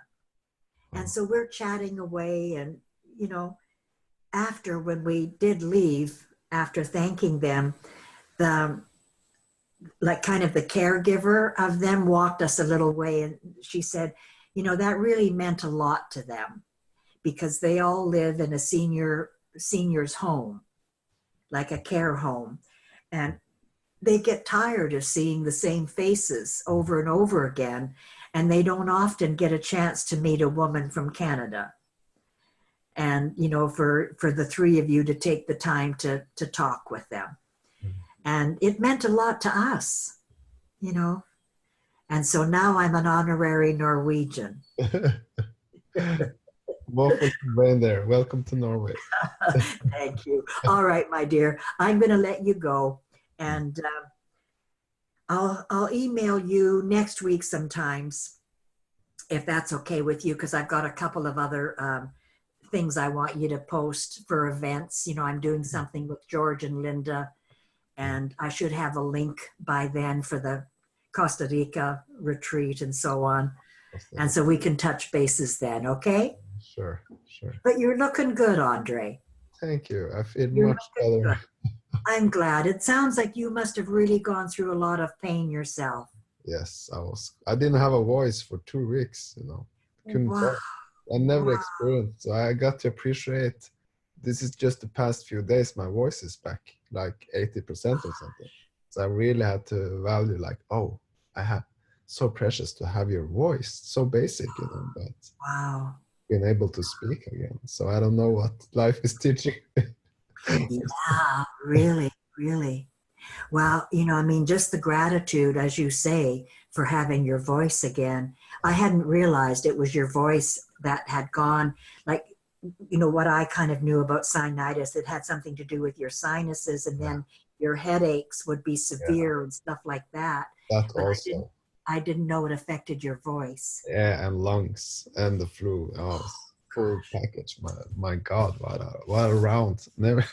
And so we're chatting away, and, you know, after, when we did leave, after thanking them, like kind of the caregiver of them walked us a little way, and she said, you know, that really meant a lot to them because they all live in a senior's home, like a care home. And they get tired of seeing the same faces over and over again, and they don't often get a chance to meet a woman from Canada. And, you know, for the three of you to take the time to talk with them. And it meant a lot to us, you know. And so now I'm an honorary Norwegian. Welcome to Reindeer. Welcome to Norway. Thank you. All right, my dear. I'm going to let you go. And I'll email you next week sometimes, if that's okay with you, because I've got a couple of other things I want you to post for events. You know, I'm doing something with George and Linda, and I should have a link by then for the Costa Rica retreat and so on. And so we can touch bases then, okay? Sure, sure. But you're looking good, Andre. Thank you. I feel You're much better. good. I'm glad. It sounds like you must have really gone through a lot of pain yourself. Yes, I didn't have a voice for 2 weeks, you know. Couldn't talk. I never experienced. So I got to appreciate, this is just the past few days, my voice is back like 80% or something. So I really had to value, like, oh, I have so precious to have your voice, so basic, you know, but wow, being able to speak again. So I don't know what life is teaching. Yeah, really, really. Well, you know, I mean, just the gratitude, as you say, for having your voice again. I hadn't realized it was your voice that had gone, like, you know, what I kind of knew about sinusitis, it had something to do with your sinuses, and then your headaches would be severe and stuff like that. That but also. I didn't know it affected your voice. Yeah, and lungs and the flu. Oh, full package. My God, what a round. Never.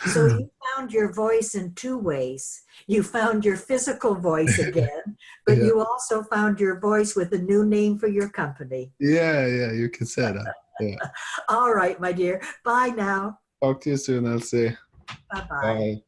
So you found your voice in two ways. You found your physical voice again, but Yeah. you also found your voice with a new name for your company. Yeah, you can say that. Yeah. All right, my dear. Bye now. Talk to you soon, Elsie. Bye-bye. Bye.